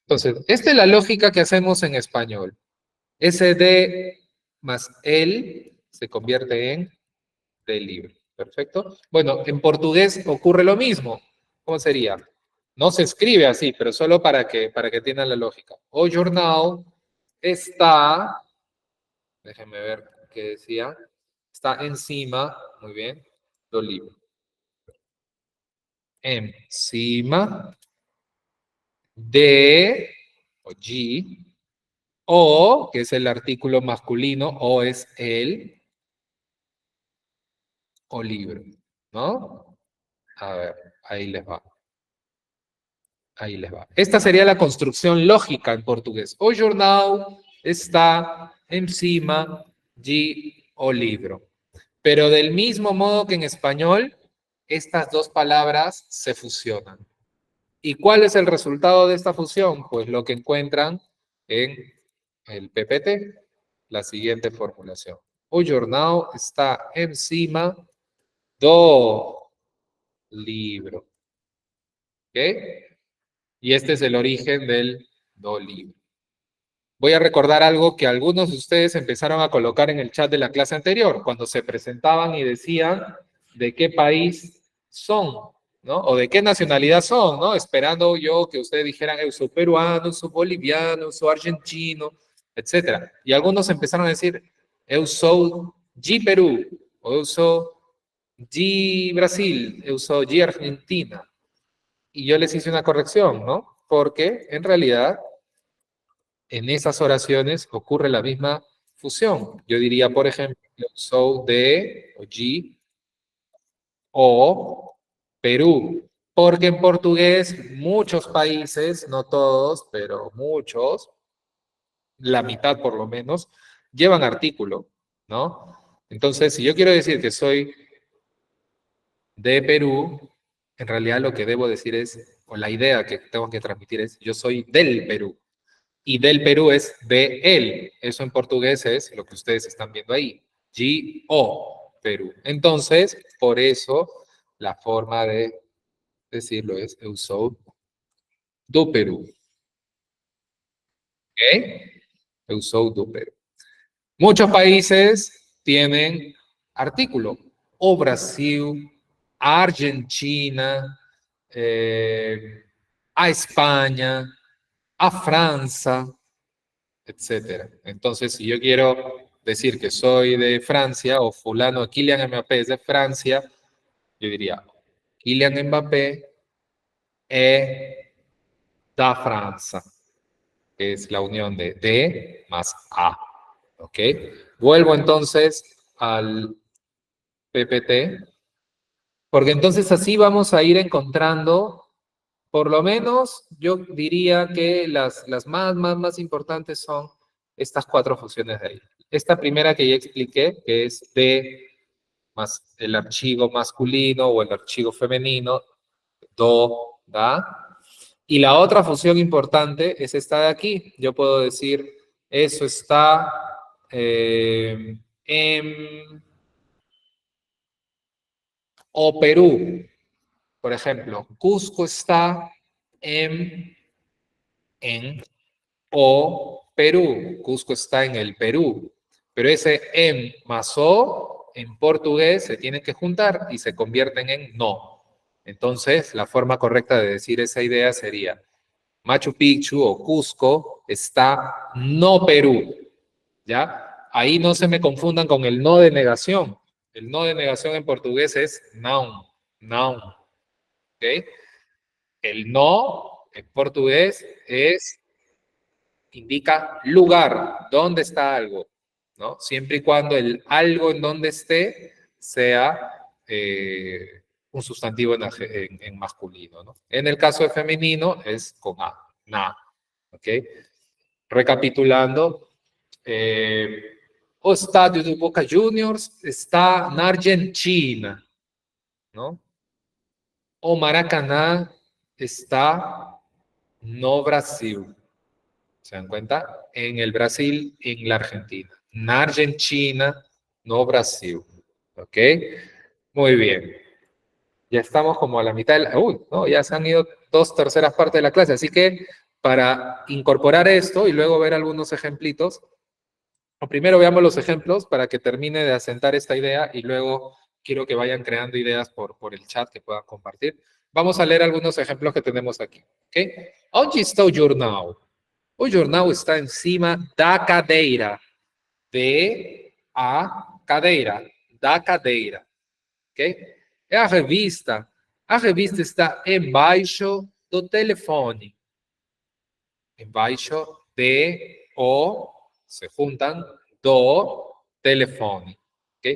Entonces, esta es la lógica que hacemos en español. Ese de más el se convierte en del libro. ¿Perfecto? Bueno, en portugués ocurre lo mismo. ¿Cómo sería? No se escribe así, pero solo para que entiendan la lógica. O jornal está, déjenme ver qué decía, está encima, muy bien, del libro. Encima de, o G, o, que es el artículo masculino, o es el, o libro, ¿no? A ver, ahí les va. Ahí les va. Esta sería la construcción lógica en portugués. O jornal está encima de o libro. Pero del mismo modo que en español, estas dos palabras se fusionan. ¿Y cuál es el resultado de esta fusión? Pues lo que encuentran en el PPT, la siguiente formulación. O jornal está encima do libro. ¿Ok? Y este es el origen del do libro. Voy a recordar algo que algunos de ustedes empezaron a colocar en el chat de la clase anterior, cuando se presentaban y decían de qué país son, ¿no? O de qué nacionalidad son, ¿no? Esperando yo que ustedes dijeran, yo soy peruano, soy boliviano, soy argentino, etc. Y algunos empezaron a decir, eu sou de Perú, o eu sou de Brasil, eu sou de Argentina. Y yo les hice una corrección, ¿no? Porque en realidad en esas oraciones ocurre la misma fusión. Yo diría, por ejemplo, soy de o G o Perú. Porque en portugués muchos países, no todos, pero muchos, la mitad por lo menos, llevan artículo, ¿no? Entonces, si yo quiero decir que soy de Perú, en realidad lo que debo decir es, o la idea que tengo que transmitir es, yo soy del Perú. Y del Perú es de él. Eso en portugués es lo que ustedes están viendo ahí. G-O, Perú. Entonces, por eso, la forma de decirlo es eu sou do Perú. ¿Ok? Eu sou do Perú. Muchos países tienen artículo. O Brasil, a Argentina, a España, a Francia, etcétera. Entonces, si yo quiero decir que soy de Francia o fulano Kylian Mbappé es de Francia, yo diría Kylian Mbappé es da Francia, que es la unión de D más A. ¿Ok? Vuelvo entonces al PPT, porque entonces así vamos a ir encontrando, por lo menos yo diría que las más importantes son estas 4 funciones de ahí. Esta primera que ya expliqué, que es de más el archivo masculino o el archivo femenino, do, da. Y la otra función importante es esta de aquí. Yo puedo decir, eso está en o Perú. Por ejemplo, Cusco está en o Perú. Cusco está en el Perú. Pero ese en más o en portugués se tienen que juntar y se convierten en no. Entonces, la forma correcta de decir esa idea sería Machu Picchu o Cusco está no Perú. ¿Ya? Ahí no se me confundan con el no de negación. El no de negación en portugués es noun. Noun. ¿Ok? El no en portugués indica lugar, dónde está algo, ¿no? Siempre y cuando el algo en donde esté sea un sustantivo en masculino, ¿no? En el caso de femenino es con a, na, ¿ok? Recapitulando, o estádio do Boca Juniors está na Argentina, ¿no? O Maracaná está no Brasil. ¿Se dan cuenta? En el Brasil, en la Argentina. Na Argentina, no Brasil. ¿Ok? Muy bien. Ya estamos como a la mitad de la... Uy, no, ya se han ido 2/3 partes de la clase. Así que para incorporar esto y luego ver algunos ejemplitos, primero veamos los ejemplos para que termine de asentar esta idea y luego quiero que vayan creando ideas por el chat que puedan compartir. Vamos a leer algunos ejemplos que tenemos aquí. ¿Ok? Onde está o jornal? O jornal está em cima da cadeira. Da cadeira. Ok? É a revista. A revista está embaixo do telefone. Embaixo de o, se juntan, do telefone. Ok?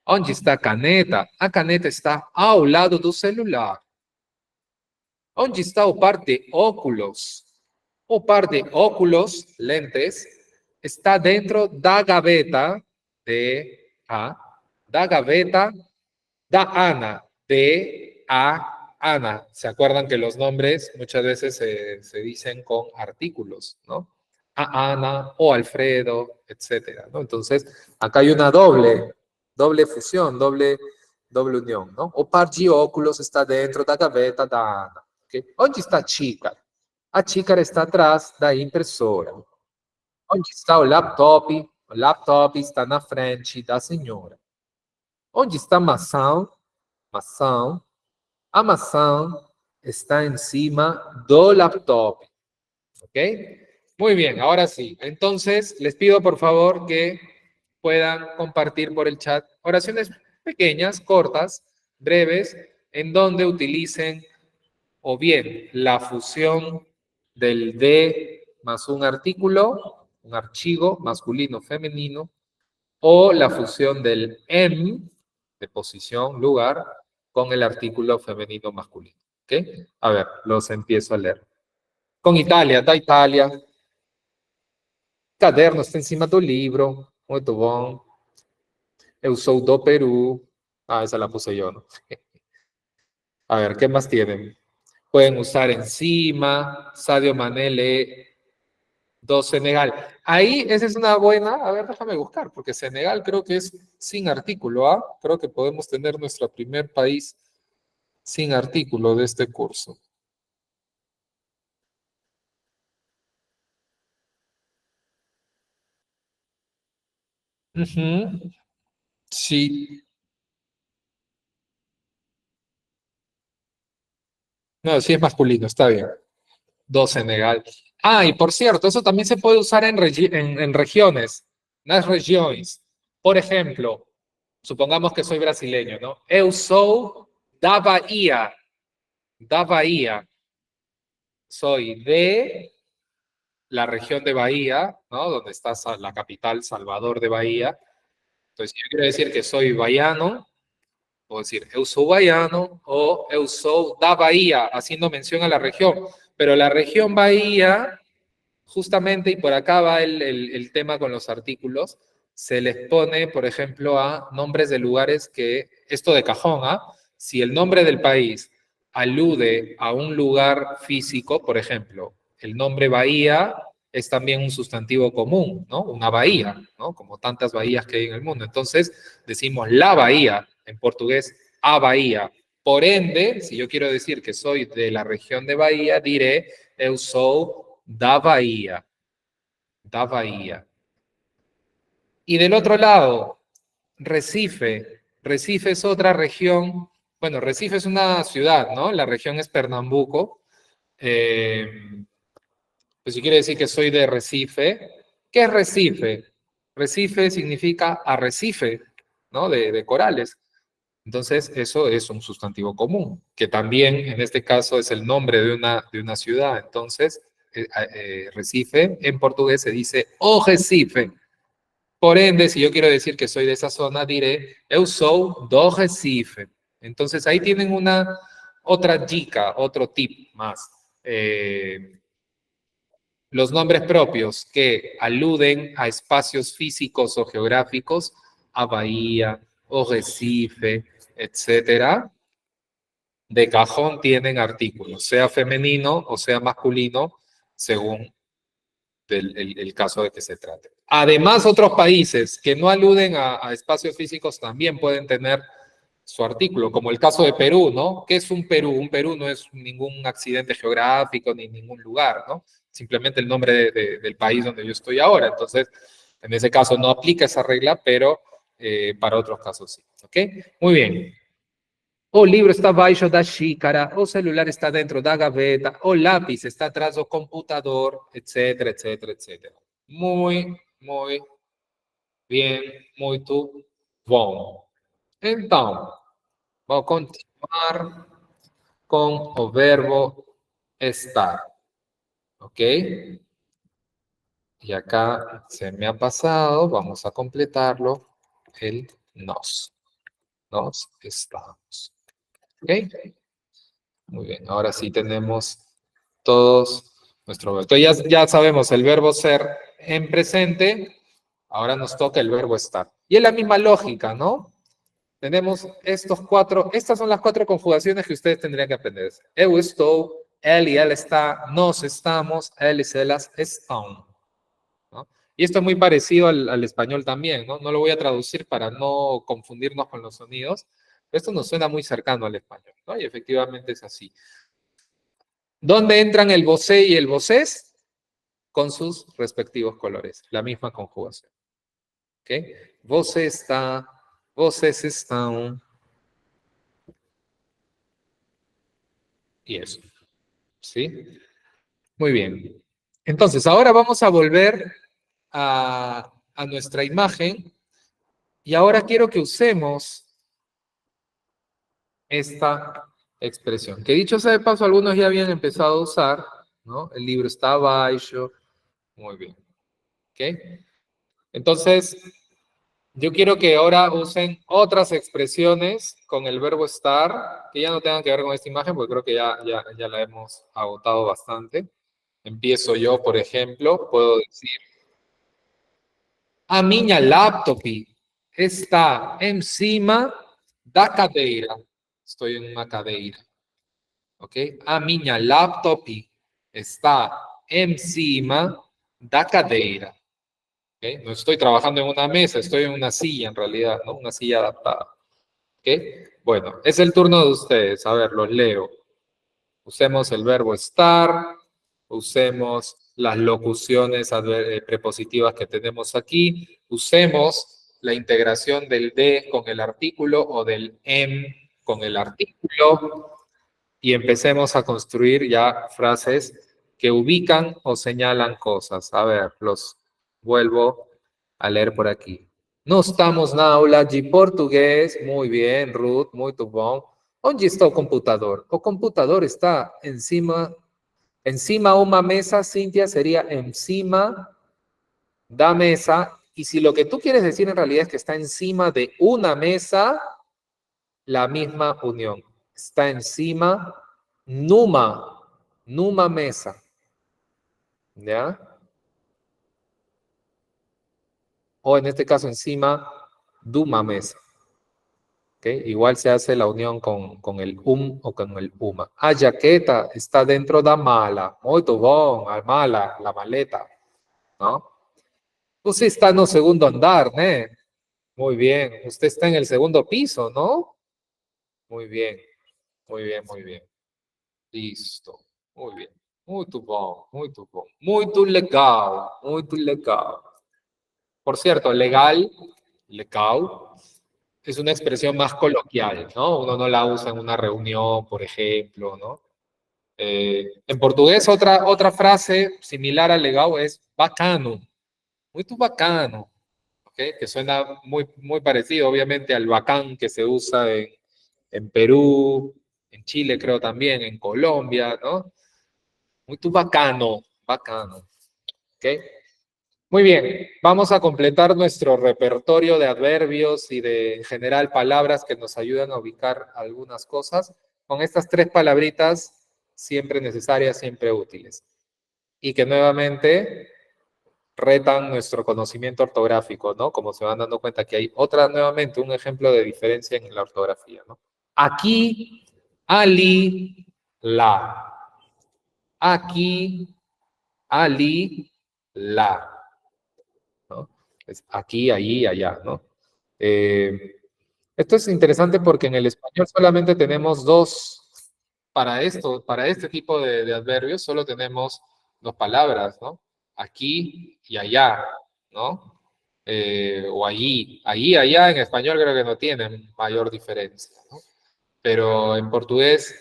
Onde está a caneta? A caneta está ao lado do celular. Onde está o par de óculos? O par de óculos, lentes, está dentro da gaveta da gaveta da Ana, de a Ana. ¿Se acuerdan que los nombres muchas veces se dicen con artículos, ¿no? A Ana o Alfredo, etcétera, ¿no? Entonces, acá hay una doble fusión, doble unión, ¿no? O par de óculos está dentro da gaveta da Ana. ¿Okay? Onde está a xícara? A xícara está atrás da impressora. Onde está o laptop? O laptop está na frente da senhora. Onde está a maçã? Maçã. A maçã está encima do laptop. ¿Ok? Muy bien, ahora sí. Entonces, les pido por favor que puedan compartir por el chat oraciones pequeñas, cortas, breves, en donde utilicen o bien la fusión del de más un artículo, un archivo masculino, femenino, o la fusión del em, de posición, lugar, con el artículo femenino, masculino. ¿Ok? A ver, los empiezo a leer. Con Italia, da Italia. Caderno está encima do livro. Muito bom. Eu sou do Perú. Ah, esa la puse yo, ¿no? A ver, ¿qué más tienen? Pueden usar encima. Sadio Mané lee do Senegal. Ahí, esa es una buena. A ver, déjame buscar, porque Senegal creo que es sin artículo, ¿ah? Creo que podemos tener nuestro primer país sin artículo de este curso. Sí. No, sí es masculino, está bien. Do Senegal. Ah, y por cierto, eso también se puede usar en regiones, las regiones. Por ejemplo, supongamos que soy brasileño, ¿no? Eu sou da Bahía. Da Bahía. Soy de la región de Bahía, ¿no? Donde está la capital, Salvador de Bahía. Entonces, yo quiero decir que soy baiano, puedo decir eu sou baiano o eu sou da Bahía, haciendo mención a la región. Pero la región Bahía, justamente, y por acá va el tema con los artículos, se les pone, por ejemplo, a nombres de lugares que, esto de cajón, ¿ah? Si el nombre del país alude a un lugar físico, por ejemplo, el nombre Bahía es también un sustantivo común, ¿no? Una bahía, ¿no? Como tantas bahías que hay en el mundo. Entonces, decimos la bahía, en portugués, a Bahía. Por ende, si yo quiero decir que soy de la región de Bahía, diré, eu sou da Bahía. Da Bahía. Y del otro lado, Recife. Recife es otra región. Bueno, Recife es una ciudad, ¿no? La región es Pernambuco. Pues si quiere decir que soy de Recife, ¿qué es Recife? Recife significa arrecife, ¿no? De corales. Entonces, eso es un sustantivo común, que también en este caso es el nombre de una ciudad. Entonces, Recife en portugués se dice o Recife. Por ende, si yo quiero decir que soy de esa zona, diré eu sou do Recife. Entonces, ahí tienen una otra dica, otro tip más. Los nombres propios que aluden a espacios físicos o geográficos, a Bahía o Recife, etcétera, de cajón tienen artículos, sea femenino o sea masculino, según el caso de que se trate. Además, otros países que no aluden a espacios físicos también pueden tener su artículo, como el caso de Perú, ¿no? ¿Qué es un Perú? Un Perú no es ningún accidente geográfico ni ningún lugar, ¿no? Simplemente el nombre del país donde yo estoy ahora. Entonces, en ese caso no aplica esa regla, pero para otros casos sí. ¿Ok? Muy bien. O livro está abaixo da xícara, o celular está dentro da gaveta, o lápiz está atrás do computador, etcétera, etcétera, etcétera. Muy, muy bien, muito bom. Então, vou continuar com o verbo estar. ¿Ok? Y acá se me ha pasado, vamos a completarlo, el nos. Nos estamos. ¿Ok? Muy bien, ahora sí tenemos todos nuestro verbo. Entonces ya sabemos el verbo ser en presente, ahora nos toca el verbo estar. Y es la misma lógica, ¿no? Tenemos estas son las 4 conjugaciones que ustedes tendrían que aprender. Eu estou, él y él está, nos estamos, él y ellas están. ¿No? Y esto es muy parecido al español también, ¿no? No lo voy a traducir para no confundirnos con los sonidos. Esto nos suena muy cercano al español, ¿no? Y efectivamente es así. ¿Dónde entran el você y el vocés? Con sus respectivos colores. La misma conjugación. ¿Ok? Você está, vocês estão. Y eso. ¿Sí? Muy bien. Entonces, ahora vamos a volver a nuestra imagen. Y ahora quiero que usemos esta expresión. Que dicho sea de paso, algunos ya habían empezado a usar, ¿no? El libro está abajo. Muy bien. ¿Ok? Entonces, yo quiero que ahora usen otras expresiones con el verbo estar, que ya no tengan que ver con esta imagen, porque creo que ya la hemos agotado bastante. Empiezo yo, por ejemplo, puedo decir, a minha laptop está encima da cadeira. Estoy en una cadeira. ¿Ok? A minha laptop está encima da cadeira. ¿Okay? No estoy trabajando en una mesa, estoy en una silla en realidad, ¿no? Una silla adaptada. ¿Ok? Bueno, es el turno de ustedes. A ver, los leo. Usemos el verbo estar, usemos las locuciones prepositivas que tenemos aquí, usemos la integración del de con el artículo o del con el artículo y empecemos a construir ya frases que ubican o señalan cosas. A ver, los vuelvo a leer por aquí. No estamos na aula de português. Muy bien, Ruth, muito bom. Onde está o computador? O computador está encima una mesa, Cintia, sería encima da mesa. Y si lo que tú quieres decir en realidad es que está encima de una mesa, la misma unión. Está encima numa mesa. ¿Ya? o en este caso encima de una mesa. ¿Okay? Igual se hace la unión con el o con el uma. A jaqueta está dentro da mala. Muito bom, a mala, la maleta. ¿No? Usted está en el segundo andar, ¿no? Muy bien. Usted está en el segundo piso, ¿no? Muy bien. Muy bien, muy bien. Listo. Muy bien. Muito bom, muito bom. Muito legal, muito legal. Por cierto, legal, es una expresión más coloquial, ¿no? Uno no la usa en una reunión, por ejemplo, ¿no? En portugués, otra frase similar a legal es bacano. Muito bacano. ¿Okay? Que suena muy parecido, obviamente, al bacán que se usa en Perú, en Chile creo también, en Colombia, ¿no? Muy bacano, bacano. ¿Ok? Muy bien, vamos a completar nuestro repertorio de adverbios y de, en general, palabras que nos ayudan a ubicar algunas cosas con estas 3 palabritas siempre necesarias, siempre útiles. Y que nuevamente retan nuestro conocimiento ortográfico, ¿no? Como se van dando cuenta que hay nuevamente un ejemplo de diferencia en la ortografía, ¿no? Aquí, ali, la. Aquí, ali, la. ¿No? Es aquí, allí, allá, ¿no? Esto es interesante porque en el español solamente tenemos 2, para este tipo de adverbios, solo tenemos 2 palabras, ¿no? Aquí y allá, ¿no? O allí, allá en español creo que no tienen mayor diferencia, ¿no? Pero en portugués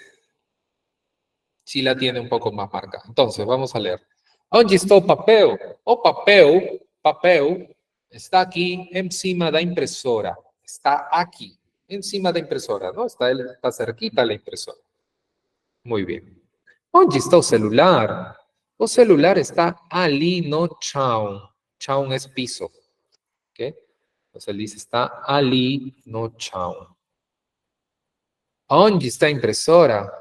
sí la tiene un poco más marcada. Entonces, vamos a leer. Onde está o papel? O papel, está aquí encima da impresora. Está aquí, encima da impresora, ¿no? Está cerquita la impresora. Muy bien. Onde está o celular? O celular está ali no chão. Chão es piso. ¿Ok? Entonces él dice, está ali no chão. Onde está a impresora?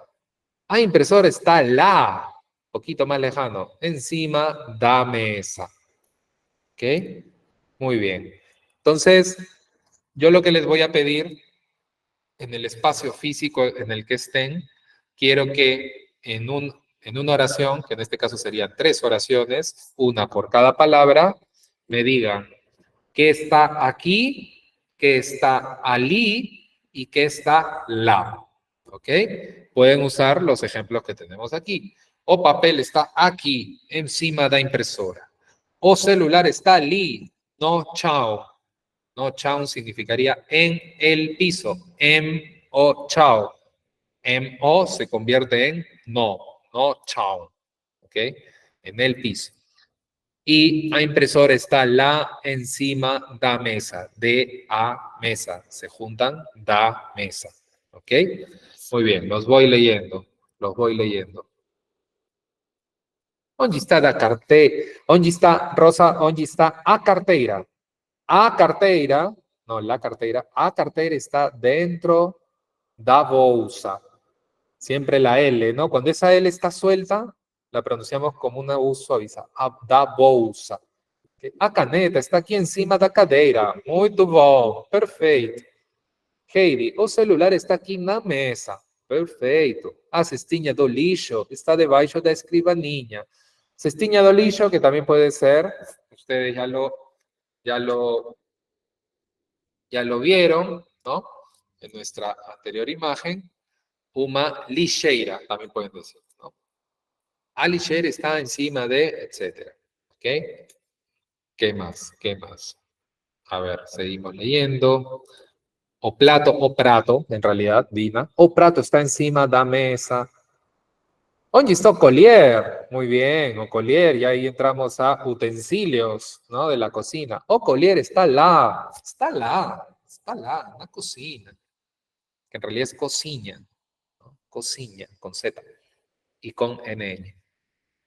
A impresora está lá, poquito más lejano, encima da mesa. ¿Ok? Muy bien. Entonces, yo lo que les voy a pedir en el espacio físico en el que estén, quiero que en una oración, que en este caso serían 3 oraciones, una por cada palabra, me digan qué está aquí, qué está allí y qué está lá. ¿Ok? Pueden usar los ejemplos que tenemos aquí. O papel está aquí, encima da impresora. O celular está allí, no chao. No chao significaría en el piso. O chao. O se convierte en no chao. ¿Ok? En el piso. Y a impresora está la encima da mesa. De a mesa. Se juntan da mesa. ¿Ok? Muy bien, los voy leyendo. Onde está da carteira? Onde está, Rosa? Onde está a carteira? A carteira, no, la carteira. A carteira está dentro da bolsa. Siempre la L, ¿no? Cuando esa L está suelta, la pronunciamos como una U suaviza. Da bolsa. A caneta está aqui encima da cadeira. Muito bom. Perfeito. Heidi, o celular está aqui na mesa. Perfeito. A cestinha do lixo está debaixo da escrivaninha. Cestinha do lixo, que también puede ser, ustedes ya lo vieron, ¿no? En nuestra anterior imagen, uma lixeira, también pueden decir, ¿no? A lixeira está encima de, etcétera. ¿Ok? ¿Qué más? A ver, seguimos leyendo. O prato, en realidad, Dina. O prato está encima da mesa. Onde está o collier? Muy bien, o collier, y ahí entramos a utensilios, ¿no? De la cocina. O collier está lá, en la cocina. Que en realidad es cocina, ¿no? Cocina, con Z y con NN.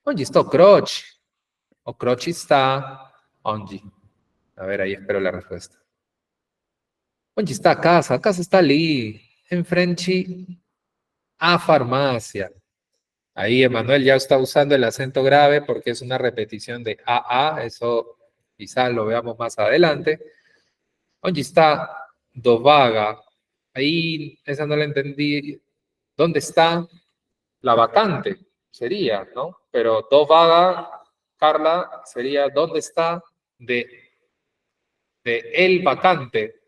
Onde está o croche? O croche está, onde? A ver, ahí espero la respuesta. Onde está a casa? A casa está ali, en frente a farmacia. Ahí Emanuel ya está usando el acento grave porque es una repetición de a, eso quizá lo veamos más adelante. ¿Dónde está dovaga? Ahí, esa no la entendí. ¿Dónde está la vacante? Sería, ¿no? Pero dovaga, Carla, sería ¿dónde está de el vacante?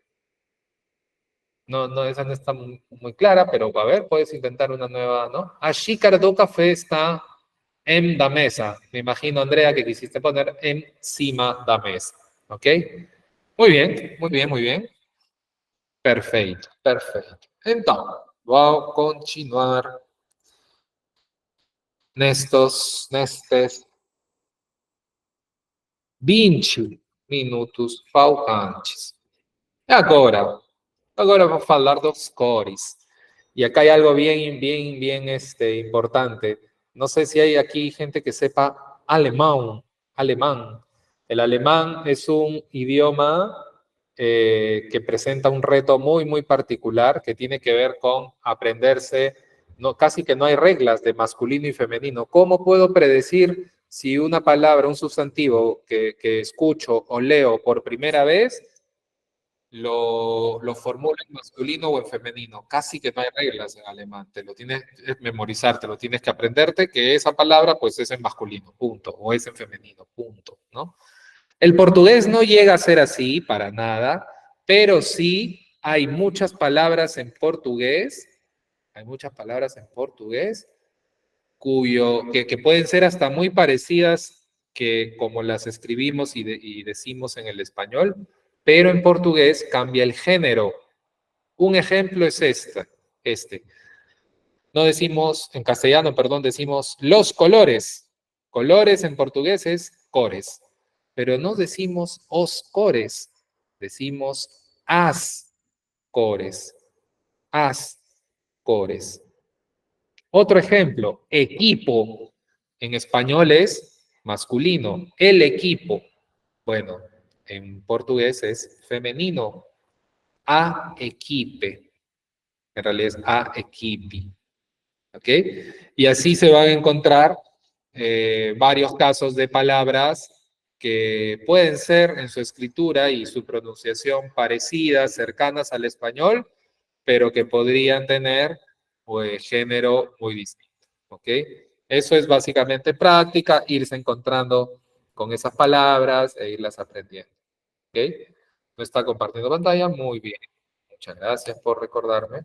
No, esa no está muy clara, pero a ver, puedes intentar una nueva, ¿no? A xícara do café está en la mesa. Me imagino, Andrea, que quisiste poner encima da mesa. ¿Ok? Muy bien, muy bien, muy bien. Perfecto, perfecto. Entonces, voy a continuar nestes 20 minutos faltantes. Agora vou falar dos cores. Y acá hay algo bien importante. No sé si hay aquí gente que sepa alemán. El alemán es un idioma que presenta un reto muy particular que tiene que ver con aprenderse, no, casi que no hay reglas de masculino y femenino. ¿Cómo puedo predecir si una palabra, un sustantivo que escucho o leo por primera vez, lo formulo en masculino o en femenino? Casi que no hay reglas en alemán. Te lo tienes que memorizar, te lo tienes que aprenderte que esa palabra pues es en masculino, punto, o es en femenino, punto, ¿no? El portugués no llega a ser así para nada, pero sí hay muchas palabras en portugués, que pueden ser hasta muy parecidas que como las escribimos y decimos en el español, pero en portugués cambia el género. Un ejemplo es este. No decimos, en castellano, perdón, decimos los colores. Colores en portugués es cores. Pero no decimos os cores, decimos as cores. As cores. Otro ejemplo, equipo. En español es masculino. El equipo. Bueno, en portugués es femenino. A equipe. En realidad es a equipi. ¿Ok? Y así se van a encontrar varios casos de palabras que pueden ser en su escritura y su pronunciación parecidas, cercanas al español, pero que podrían tener pues, género muy distinto. ¿Ok? Eso es básicamente práctica, irse encontrando con esas palabras e irlas aprendiendo. ¿Ok? ¿No está compartiendo pantalla? Muy bien. Muchas gracias por recordarme.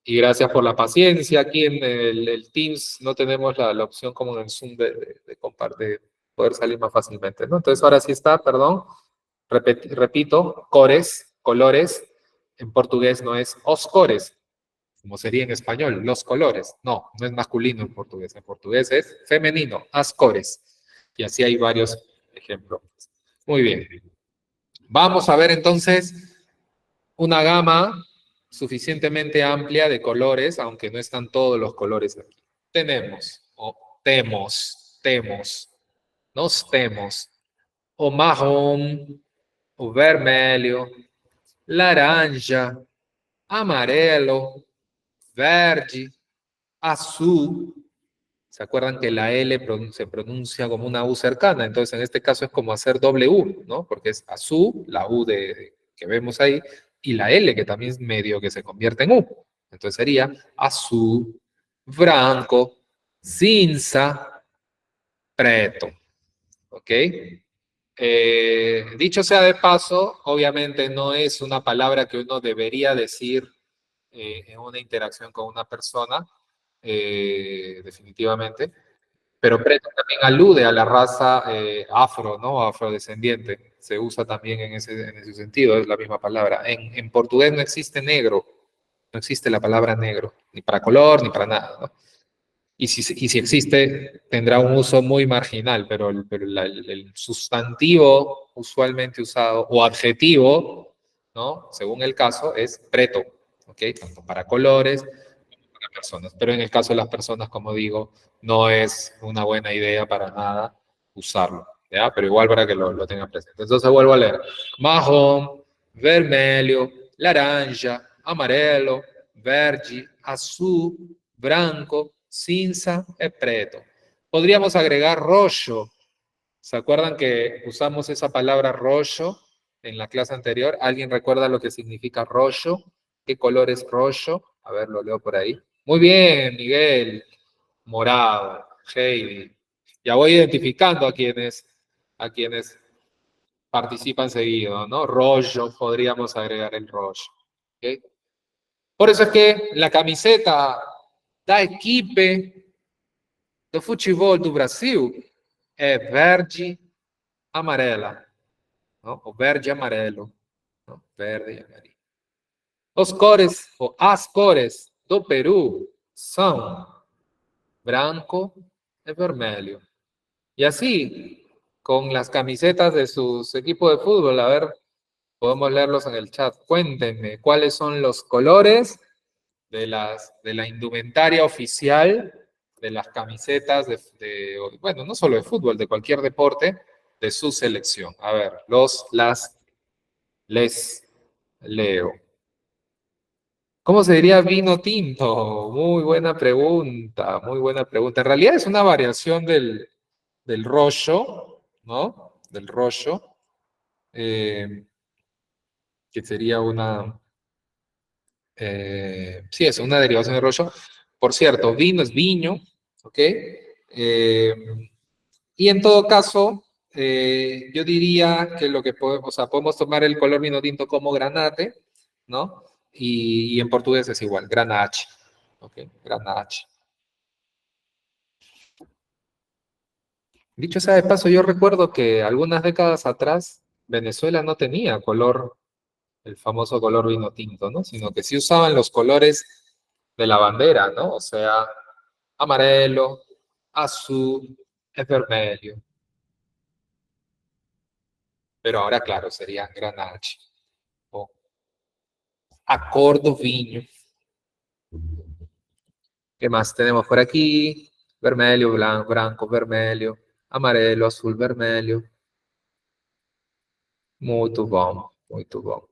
Y gracias por la paciencia. Aquí en el Teams no tenemos la opción como en el Zoom de compartir, poder salir más fácilmente, ¿no? Entonces ahora sí está, perdón. Repito, cores, colores. En portugués no es os cores, como sería en español, los colores. No es masculino en portugués. En portugués es femenino, as cores. Y así hay varios ejemplos. Muy bien. Vamos a ver entonces una gama suficientemente amplia de colores, aunque no están todos los colores aquí. Tenemos, o nós temos, o marrom, o vermelho, laranja, amarelo, verde, azul. ¿Se acuerdan que la L se pronuncia como una U cercana? Entonces, en este caso es como hacer doble U, ¿no? Porque es azul, la U que vemos ahí, y la L, que también es medio que se convierte en U. Entonces sería azul, branco, cinza, preto. ¿Ok? Dicho sea de paso, obviamente no es una palabra que uno debería decir en una interacción con una persona, definitivamente, pero preto también alude a la raza afro, ¿no? Afrodescendiente. Se usa también en ese sentido, es la misma palabra. En portugués no existe negro, no existe la palabra negro, ni para color, ni para nada, ¿no? Y si existe, tendrá un uso muy marginal, pero el sustantivo usualmente usado, o adjetivo, ¿no? Según el caso, es preto, ¿ok? Tanto para colores como para personas. Pero en el caso de las personas, como digo, no es una buena idea para nada usarlo, ¿ya? Pero igual para que lo tengan presente. Entonces vuelvo a leer. Marrom, vermelho, laranja, amarelo, verde, azul, branco, cinza e preto. Podríamos agregar rojo, ¿Se acuerdan que usamos esa palabra rollo en la clase anterior? ¿Alguien recuerda lo que significa rollo? ¿Qué color es rollo? A ver, lo leo por ahí. Muy bien, Miguel. Morado, Heidi. Ya voy identificando a quienes participan seguido, ¿no? Rollo, podríamos agregar el rollo. ¿Ok? Por eso es que la camiseta da equipe do futebol do Brasil é verde, amarela, ¿no? O verde e amarelo, ¿no? Verde e amarillo. Os cores, ou as cores do Peru são branco e vermelho. Y así, con las camisetas de sus equipos de fútbol, a ver, podemos leerlos en el chat. Cuéntenme, ¿cuáles son los colores de la indumentaria oficial de las camisetas bueno, no solo de fútbol, de cualquier deporte, de su selección? A ver, les leo. ¿Cómo se diría vino tinto? Muy buena pregunta, muy buena pregunta. En realidad es una variación del rollo, ¿no? Del rollo, que sería sí, es una derivación del rollo. Por cierto, vino es viño, ¿ok? Y en todo caso, yo diría que lo que podemos, o sea, podemos tomar el color vino tinto como granate, ¿no? Y en portugués es igual, granache, ¿ok? Granache. Dicho sea de paso, yo recuerdo que algunas décadas atrás Venezuela no tenía color, el famoso color vino tinto, ¿no? Sino que sí usaban los colores de la bandera, ¿no? O sea, amarelo, azul, vermelho. Pero ahora, claro, sería granache o a cor do vinho. ¿Qué más tenemos por aquí? Vermelho, blanco, branco, vermelho, amarelo, azul, vermelho. Muito bom, muito bom.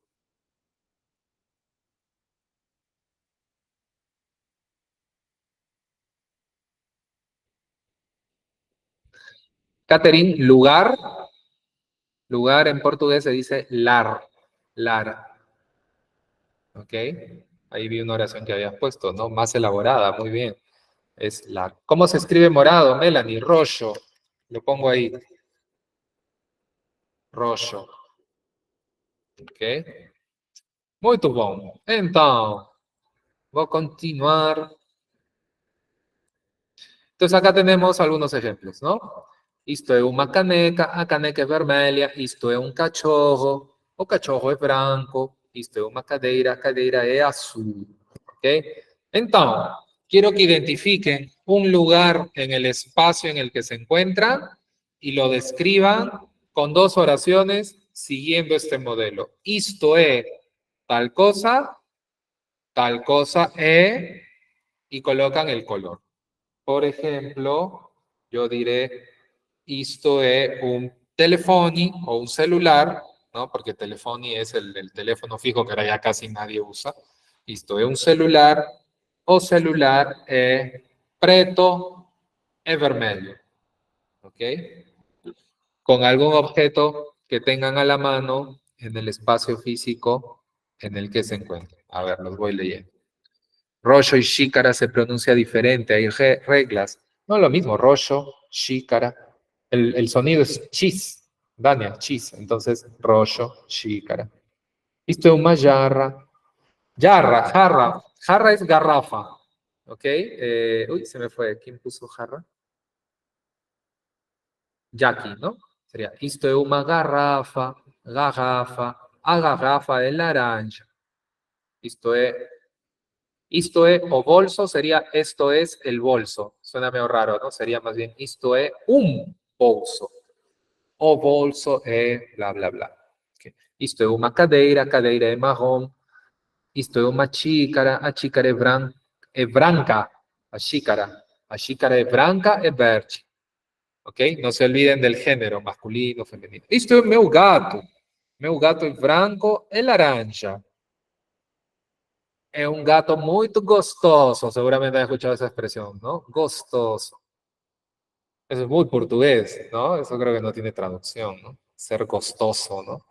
Catherine, lugar. Lugar en portugués se dice lar. Lar. ¿Ok? Ahí vi una oración que habías puesto, ¿no? Más elaborada, muy bien. Es lar. ¿Cómo se escribe morado, Melanie? Rollo. Lo pongo ahí. Rollo. ¿Ok? Muito bom. Então, vou continuar. Entonces acá tenemos algunos ejemplos, ¿no? Isto é uma caneca, a caneca é vermelha, isto é um cachorro, o cachorro é branco, isto é uma cadeira, a cadeira é azul, ¿ok? Então, quiero que identifiquen un lugar en el espacio en el que se encuentran y lo describan con dos oraciones siguiendo este modelo. Isto é tal cosa é, y colocan el color. Por ejemplo, yo diré, isto es un telefoni o un celular, ¿no? Porque telefoni es el teléfono fijo que ahora ya casi nadie usa. Isto es un celular, o celular es preto e vermelho. ¿Ok? Con algún objeto que tengan a la mano en el espacio físico en el que se encuentren. A ver, los voy leyendo. Rollo y xícara se pronuncia diferente, hay reglas. No es lo mismo, rollo, xícara. El sonido es chis, Dania, chis. Entonces, rollo, xícara. Esto es una jarra. Jarra, jarra. Jarra es garrafa. ¿Ok? Uy, se me fue. ¿Quién puso jarra? Jackie, ¿no? Sería, esto es una garrafa, garrafa, a garrafa de laranja. Esto es, o bolso sería esto es el bolso. Suena medio raro, ¿no? Sería más bien esto es un bolso. O bolso é bla, bla, bla. Okay. Isto é uma cadeira, a cadeira é marrom. Isto é uma xícara, a xícara é branca. A xícara é branca e verde. Ok? No se olviden del género, masculino, femenino. Isto é meu gato. Meu gato é branco e laranja. Es un gato muy gostoso, seguramente has escuchado esa expresión, ¿no? Gostoso. Eso es muy portugués, ¿no? Eso creo que no tiene traducción, ¿no? Ser costoso, ¿no?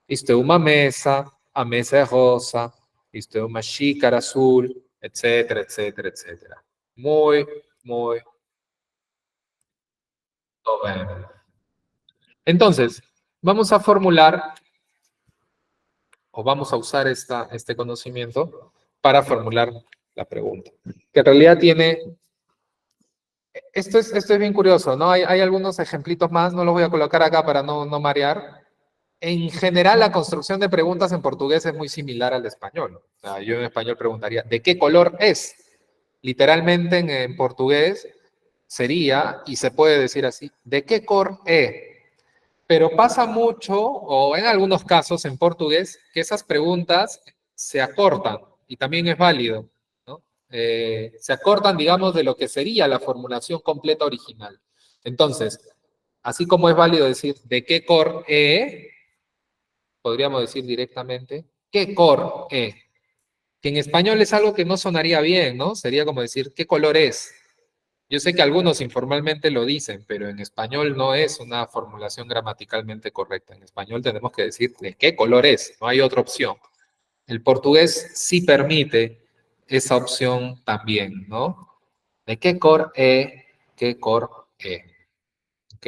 Isto é uma mesa, a mesa é rosa, isto é uma xícara azul, etcétera, etcétera, etcétera. Muy, muy bien. Entonces, vamos a formular o vamos a usar este conocimiento para formular la pregunta. Que en realidad tiene... Esto es bien curioso, ¿no? Hay algunos ejemplitos más, no los voy a colocar acá para no marear. En general, la construcción de preguntas en portugués es muy similar al español. O sea, yo en español preguntaría, ¿de qué color es? Literalmente en portugués sería, y se puede decir así, ¿de qué cor é? Pero pasa mucho, o en algunos casos en portugués, que esas preguntas se acortan, y también es válido, ¿no? Se acortan, digamos, de lo que sería la formulación completa original. Entonces, así como es válido decir, ¿de qué cor é? Podríamos decir directamente, ¿qué cor é? Que en español es algo que no sonaría bien, ¿no? Sería como decir, ¿qué color es? Yo sé que algunos informalmente lo dicen, pero en español no es una formulación gramaticalmente correcta. En español tenemos que decir, ¿de qué color es? No hay otra opción. El portugués sí permite esa opción también, ¿no? ¿De qué cor é? ¿Qué cor é? ¿Ok?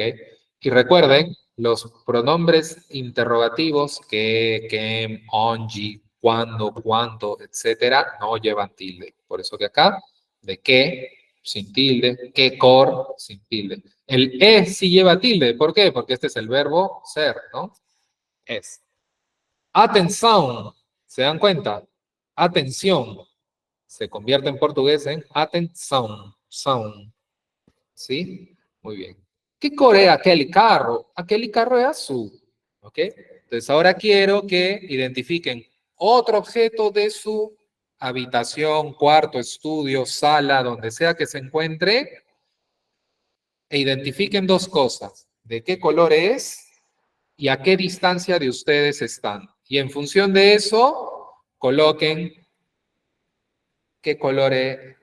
Y recuerden, los pronombres interrogativos que, onde, cuándo, cuánto, etcétera, no llevan tilde. Por eso que acá, de qué, sin tilde, qué cor, sin tilde. El sí lleva tilde. ¿Por qué? Porque este es el verbo ser, ¿no? Es. Atención. ¿Se dan cuenta? Atención. Se convierte en portugués en atenção. Sound. ¿Sí? Muy bien. ¿Qué cor é aquel carro? Aquel carro es azul. ¿Ok? Entonces ahora quiero que identifiquen otro objeto de su habitación, cuarto, estudio, sala, donde sea que se encuentre, e identifiquen dos cosas. ¿De qué color es? Y a qué distancia de ustedes están. Y en función de eso, coloquen qué color es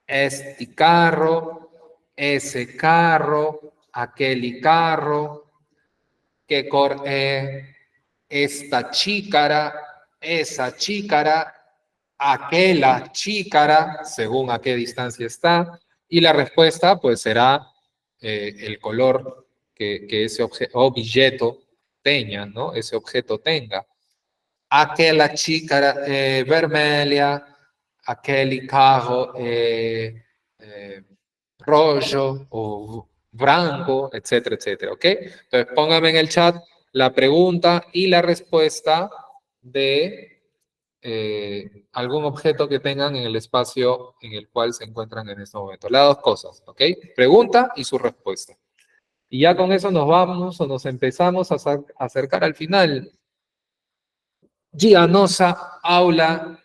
este carro, ese carro, aquel carro, qué cor es esta chícara, esa chícara, aquella chícara, según a qué distancia está, y la respuesta pues será el color que ese objeto tenga, ¿no? Ese objeto tenga. Aquella chícara vermelha, aquel carro rojo o branco, etcétera, etcétera, ¿ok? Entonces póngame en el chat la pregunta y la respuesta de algún objeto que tengan en el espacio en el cual se encuentran en este momento. Las dos cosas, ¿ok? Pregunta y su respuesta. Y ya con eso nos vamos o nos empezamos a acercar al final. Dia nossa aula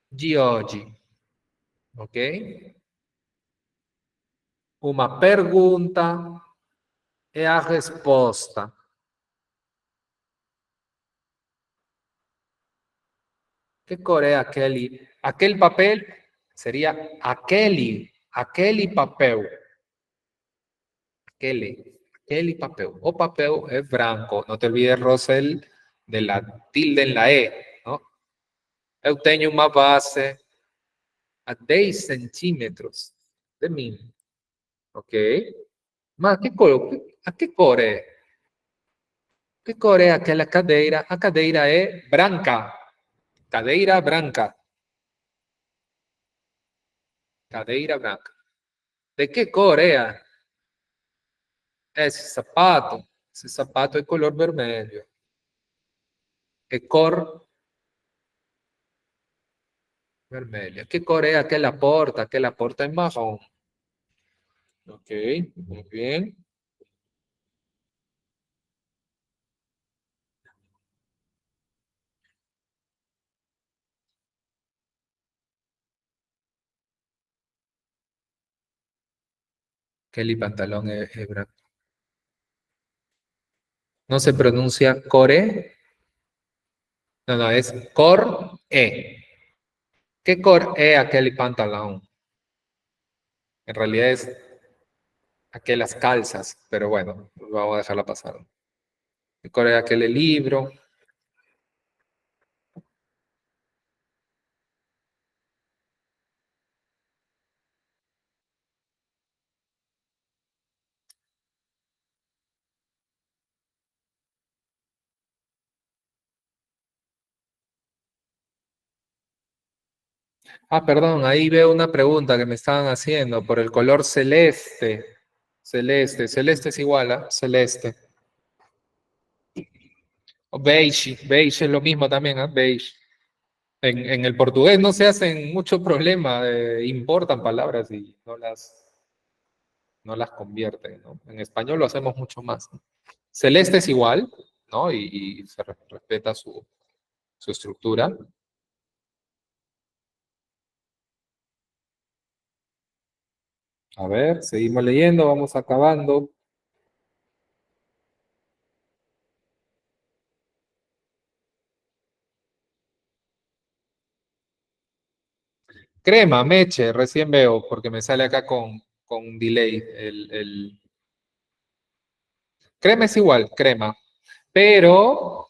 de hoje. Ok? Uma pergunta e a resposta. ¿Qué cor é aquel papel? Sería aquele papel. Aquele papel. O papel es branco. No te olvides, Rosel, de la tilde en la E, ¿no? Eu tenho uma base a 10 centímetros de mim. Ok? Mas a que cor é? Que cor é aquela cadeira? A cadeira é branca. Cadeira branca. Cadeira branca. De que cor é? Esse sapato? Esse sapato é color vermelho. É cor vermelha. Que cor é aquela porta? Aquela porta é marrom. Ok, muy bien. Kelly pantalón es branco. No se pronuncia core. No, es cor-e. ¿Qué cor é aquele pantalón? En realidad es aquellas calzas, pero bueno, vamos a dejarla pasar. ¿Cuál era aquel libro? Ah, perdón, ahí veo una pregunta que me estaban haciendo por el color celeste. Celeste, celeste es igual a celeste. O beige, beige es lo mismo también, ¿ah? Beige. En el portugués no se hacen mucho problema, importan palabras y no las convierten, ¿no? En español lo hacemos mucho más, ¿no? Celeste es igual, ¿no? Y se respeta su estructura. A ver, seguimos leyendo, vamos acabando. Crema, Meche, recién veo, porque me sale acá con delay. Crema es igual, crema. Pero,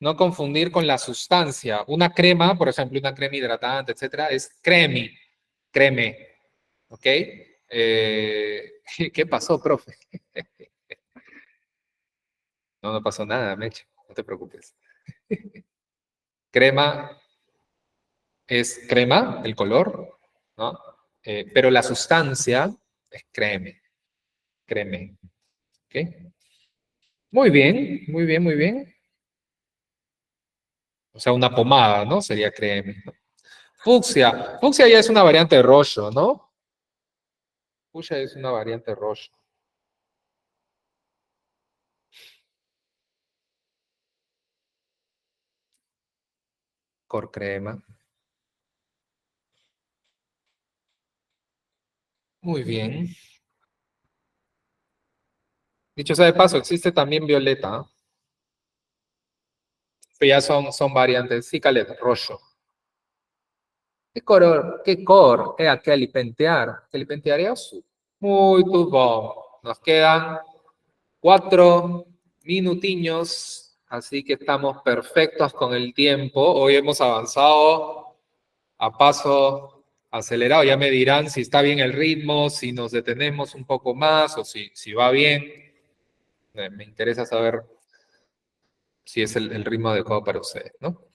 no confundir con la sustancia. Una crema, por ejemplo, una crema hidratante, etcétera, es creme. ¿Ok? ¿Qué pasó, profe? No, no pasó nada, Meche, no te preocupes. Crema es crema, el color, ¿no? Pero la sustancia es creme. ¿Ok? Muy bien, muy bien, muy bien. O sea, una pomada, ¿no? Sería creme. Fucsia. Fucsia ya es una variante de rojo, ¿no? Fucsia es una variante rojo. Cor crema. Muy bien. Dicho sea de paso, existe también violeta, ¿no? Pero ya son variantes. Sí, Caleb, rojo. Que cor é aquele pentear? Aquele pentear é azul. Muito bom. Nos quedan 4 minutinhos, así que estamos perfectos con el tiempo. Hoy hemos avanzado a paso acelerado. Ya me dirán si está bien el ritmo, si nos detenemos un poco más o si va bien. Me interesa saber si es el ritmo adecuado para ustedes, ¿no?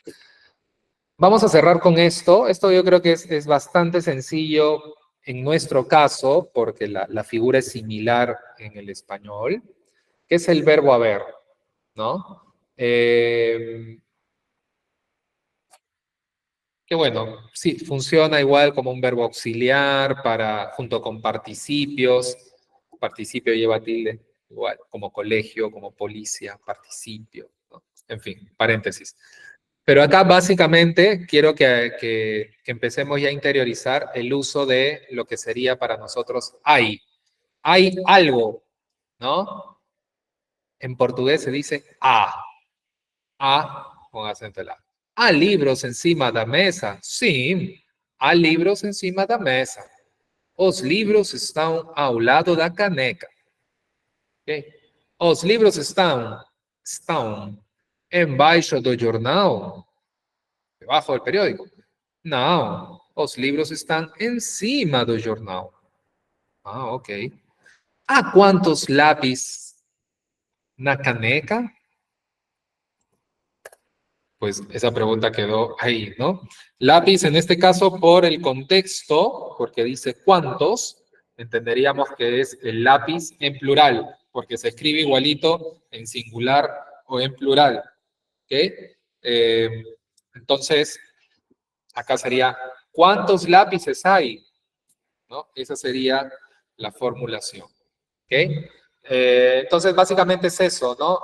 Vamos a cerrar con esto. Esto yo creo que es bastante sencillo en nuestro caso, porque la figura es similar en el español, que es el verbo haber, ¿no? Que bueno, sí, funciona igual como un verbo auxiliar junto con participios. Participio lleva tilde, igual, como colegio, como policía, participio, ¿no? En fin, paréntesis. Pero acá básicamente quiero que empecemos ya a interiorizar el uso de lo que sería para nosotros hay. Hay algo, ¿no? En portugués se dice a con acento en la. Há livros em cima da mesa? Sim, há livros em cima da mesa. Os livros estão ao lado da caneca. Okay? Os livros estão embaixo do jornal, debajo del periódico. Não, os livros estão em cima do jornal. Ah, ok. Há quantos lápis na caneca? Pues esa pregunta quedó ahí, ¿no? Lápiz en este caso por el contexto, porque dice cuántos, entenderíamos que es el lápiz en plural, porque se escribe igualito en singular o en plural. ¿Ok? Entonces, acá sería, ¿cuántos lápices hay? ¿No? Esa sería la formulación. ¿Ok? Entonces, básicamente es eso, ¿no?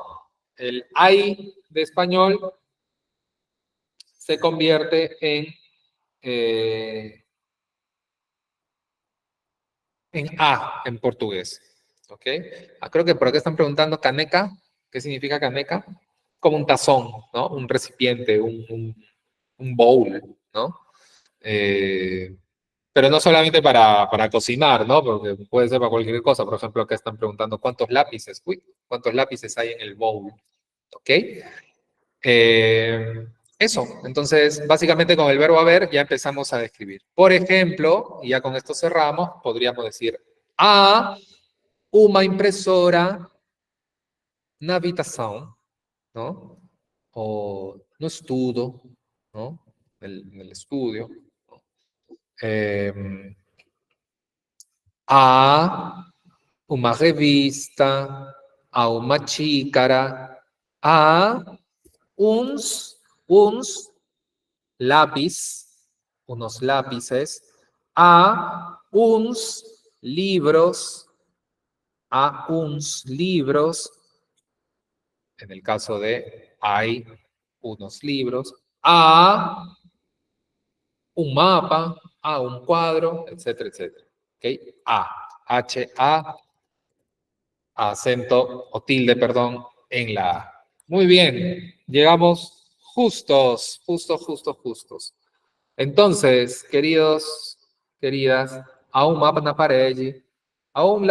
El hay de español se convierte en A en portugués. ¿Ok? Creo que por acá están preguntando caneca. ¿Qué significa caneca? Como un tazón, ¿no? Un recipiente, un bowl, ¿no? Pero no solamente para cocinar, ¿no? Porque puede ser para cualquier cosa. Por ejemplo, acá están preguntando cuántos lápices. Uy, ¿cuántos lápices hay en el bowl? ¿Ok? Eso. Entonces, básicamente con el verbo haber ya empezamos a describir. Por ejemplo, y ya con esto cerramos, podríamos decir a una impresora na habitação, ¿no? O no estudo, ¿no? En el estudio. A uma revista, a uma xícara, a uns lápiz, unos lápices, a uns libros, en el caso de hay unos libros, a un mapa, a un cuadro, etcétera, etcétera. ¿Ok? H-A, acento o tilde, perdón, en la A. Muy bien, llegamos justos. Entonces, queridos, queridas, a un mapa na parede, a un